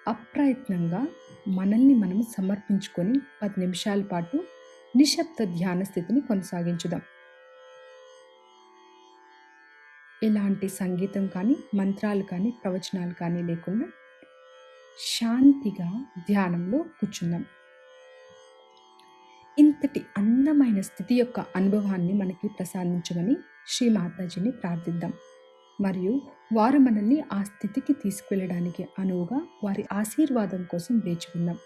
అప్రయత్నంగా మనల్ని మనం సమర్పించుకొని 10 నిమిషాల పాటు నిశ్శబ్ద ధ్యాన స్థితిని కొనసాగించుదాం. ఎలాంటి సంగీతం కానీ, మంత్రాలు కానీ, ప్రవచనాలు కానీ లేకుండా శాంతిగా ధ్యానంలో కూర్చుందాం. ఇంతటి అందమైన స్థితి యొక్క అనుభవాన్ని మనకి ప్రసాదించమని శ్రీ మాతాజీని ప్రార్థిద్దాం. మరియు వారు మనల్ని ఆ స్థితికి తీసుకువెళ్ళడానికి అనువుగా వారి ఆశీర్వాదం కోసం వేచి ఉందాం.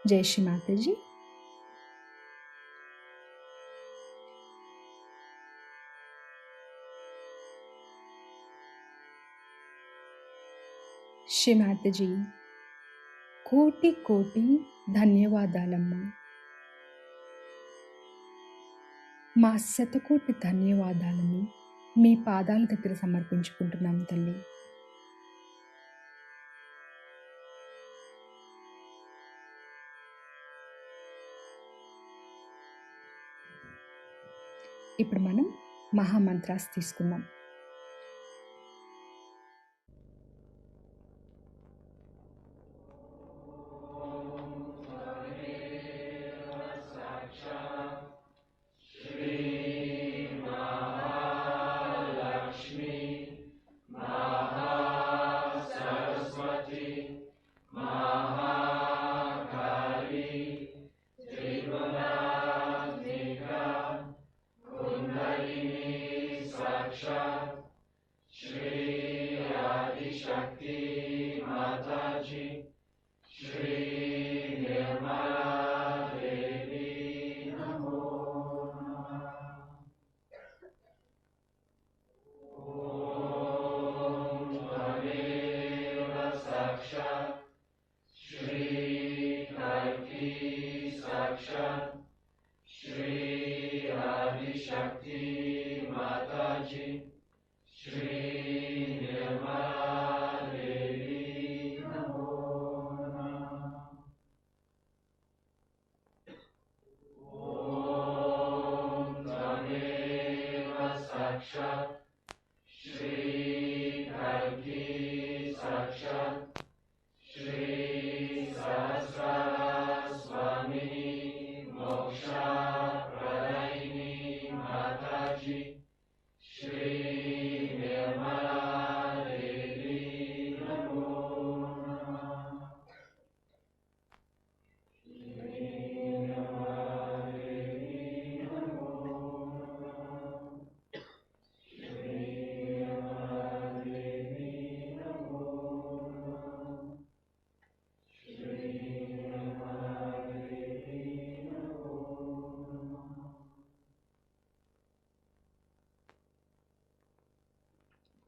जय श्री माता जी। श्री माता जी, కోటి కోటి ధన్యవాదాలమ్మా. మా శతకోటి ధన్యవాదాలను మీ పాదాల దగ్గర సమర్పించుకుంటున్నాం తల్లి. ఇప్పుడు మనం మహామంత్రాస్ తీసుకుందాం.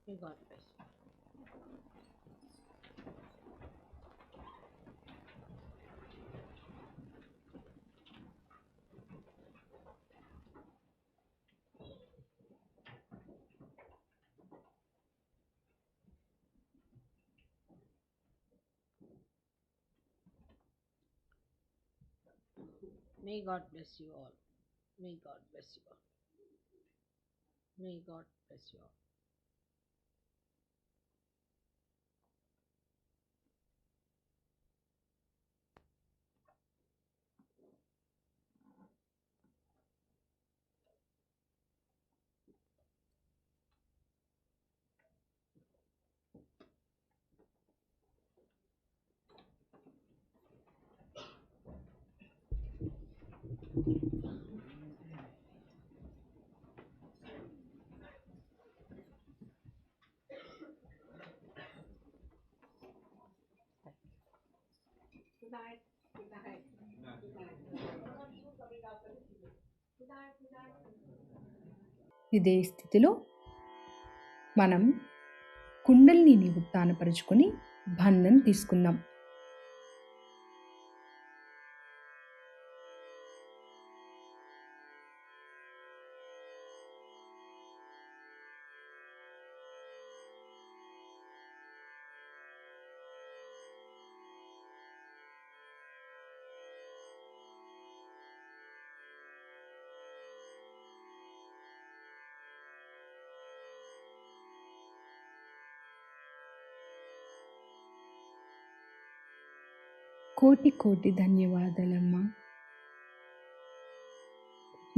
May God bless you. May God bless you all. May God bless you all. May God bless you all. ఇదే స్థితిలో మనం కుండలిని ఉత్తానపరుచుకొని బంధం తీసుకుందాం. కోటి కోటి ధన్యవాదాలమ్మా.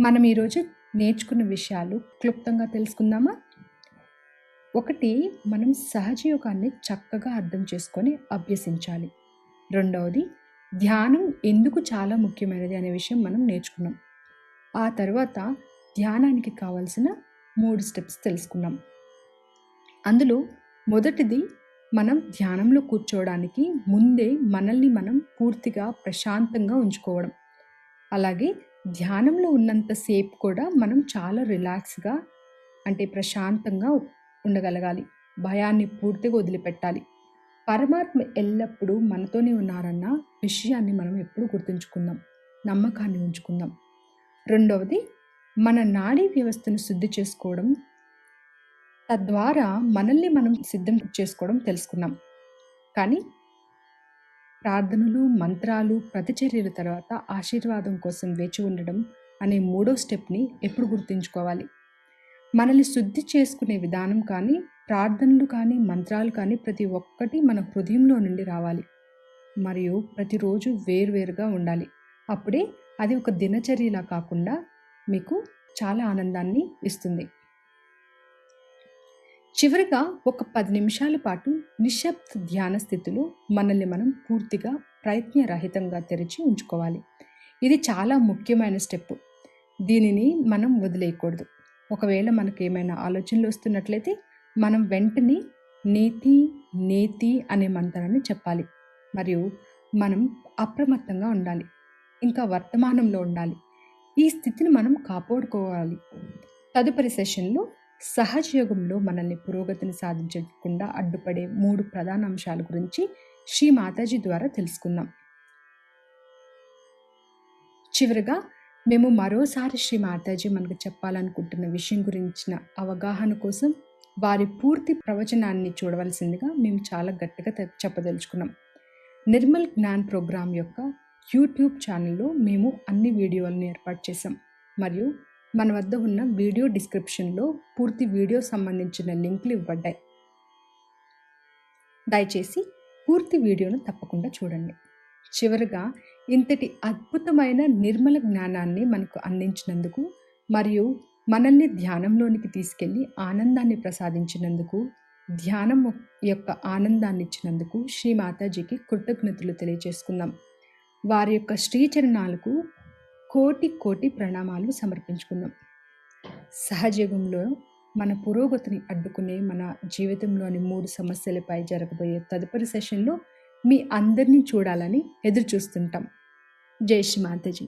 మనం ఈరోజు నేర్చుకున్న విషయాలు క్లుప్తంగా తెలుసుకుందామా? ఒకటి, మనం సహజయోగాన్ని చక్కగా అర్థం చేసుకొని అభ్యసించాలి. రెండవది, ధ్యానం ఎందుకు చాలా ముఖ్యమైనది అనే విషయం మనం నేర్చుకున్నాం. ఆ తర్వాత ధ్యానానికి కావాల్సిన 3 స్టెప్స్ తెలుసుకున్నాం. అందులో మొదటిది మనం ధ్యానంలో కూర్చోవడానికి ముందే మనల్ని మనం పూర్తిగా ప్రశాంతంగా ఉంచుకోవడం. అలాగే ధ్యానంలో ఉన్నంతసేపు కూడా మనం చాలా రిలాక్స్గా అంటే ప్రశాంతంగా ఉండగలగాలి. భయాన్ని పూర్తిగా వదిలిపెట్టాలి. పరమాత్మ ఎల్లప్పుడూ మనతోనే ఉన్నారన్న విషయాన్ని మనం ఎప్పుడు గుర్తుంచుకుందాం. నమ్మకాన్ని ఉంచుకుందాం. రెండవది, మన నాడీ వ్యవస్థను శుద్ధి చేసుకోవడం, తద్వారా మనల్ని మనం సిద్ధం చేసుకోవడం తెలుసుకున్నాం. కానీ ప్రార్థనలు, మంత్రాలు, ప్రతిచర్యల తర్వాత ఆశీర్వాదం కోసం వేచి ఉండడం అనే మూడో స్టెప్ని ఎప్పుడు గుర్తుంచుకోవాలి. మనల్ని శుద్ధి చేసుకునే విధానం కానీ, ప్రార్థనలు కానీ, మంత్రాలు కానీ ప్రతి ఒక్కటి మన హృదయంలో నుండి రావాలి. మరియు ప్రతిరోజు వేరువేరుగా ఉండాలి. అప్పుడే అది ఒక దినచర్యలా కాకుండా మీకు చాలా ఆనందాన్ని ఇస్తుంది. చివరిగా ఒక 10 నిమిషాల పాటు నిశ్శబ్ద ధ్యాన స్థితిలో మనల్ని మనం పూర్తిగా ప్రయత్నరహితంగా తెరిచి ఉంచుకోవాలి. ఇది చాలా ముఖ్యమైన స్టెప్. దీనిని మనం వదిలేయకూడదు. ఒకవేళ మనకు ఏమైనా ఆలోచనలు వస్తున్నట్లయితే మనం వెంటనే నేతి నేతి అనే మంత్రాన్ని చెప్పాలి. మరియు మనం అప్రమత్తంగా ఉండాలి. ఇంకా వర్తమానంలో ఉండాలి. ఈ స్థితిని మనం కాపాడుకోవాలి. తదుపరి సెషన్లో సహజ యోగంలో మనల్ని పురోగతిని సాధించకుండా అడ్డుపడే 3 ప్రధాన అంశాల గురించి శ్రీ మాతాజీ ద్వారా తెలుసుకుందాం. చివరగా మేము మరోసారి శ్రీ మాతాజీ మనకు చెప్పాలనుకుంటున్న విషయం గురించిన అవగాహన కోసం వారి పూర్తి ప్రవచనాన్ని చూడవలసిందిగా మేము చాలా గట్టిగా చెప్పదలుచుకున్నాం. నిర్మల్ జ్ఞాన్ ప్రోగ్రాం యొక్క యూట్యూబ్ ఛానల్లో మేము అన్ని వీడియోలను ఏర్పాటు చేసాం. మరియు మన వద్ద ఉన్న వీడియో డిస్క్రిప్షన్లో పూర్తి వీడియో సంబంధించిన లింకులు ఇవ్వబడ్డాయి. దయచేసి పూర్తి వీడియోను తప్పకుండా చూడండి. చివరగా ఇంతటి అద్భుతమైన నిర్మల జ్ఞానాన్ని మనకు అందించినందుకు మరియు మనల్ని ధ్యానంలోనికి తీసుకెళ్ళి ఆనందాన్ని ప్రసాదించినందుకు, ధ్యానం యొక్క ఆనందాన్ని ఇచ్చినందుకు శ్రీ మాతాజీకి కృతజ్ఞతలు తెలియజేసుకుందాం. వారి యొక్క శ్రీచరణాలకు కోటి కోటి ప్రణామాలు సమర్పించుకుందాం. సహజయుగంలో మన పురోగతిని అడ్డుకునే మన జీవితంలోని 3 సమస్యలపై జరగబోయే తదుపరి సెషన్లో మీ అందరినీ చూడాలని ఎదురు చూస్తుంటాం. జై శ్రీ మాతాజీ.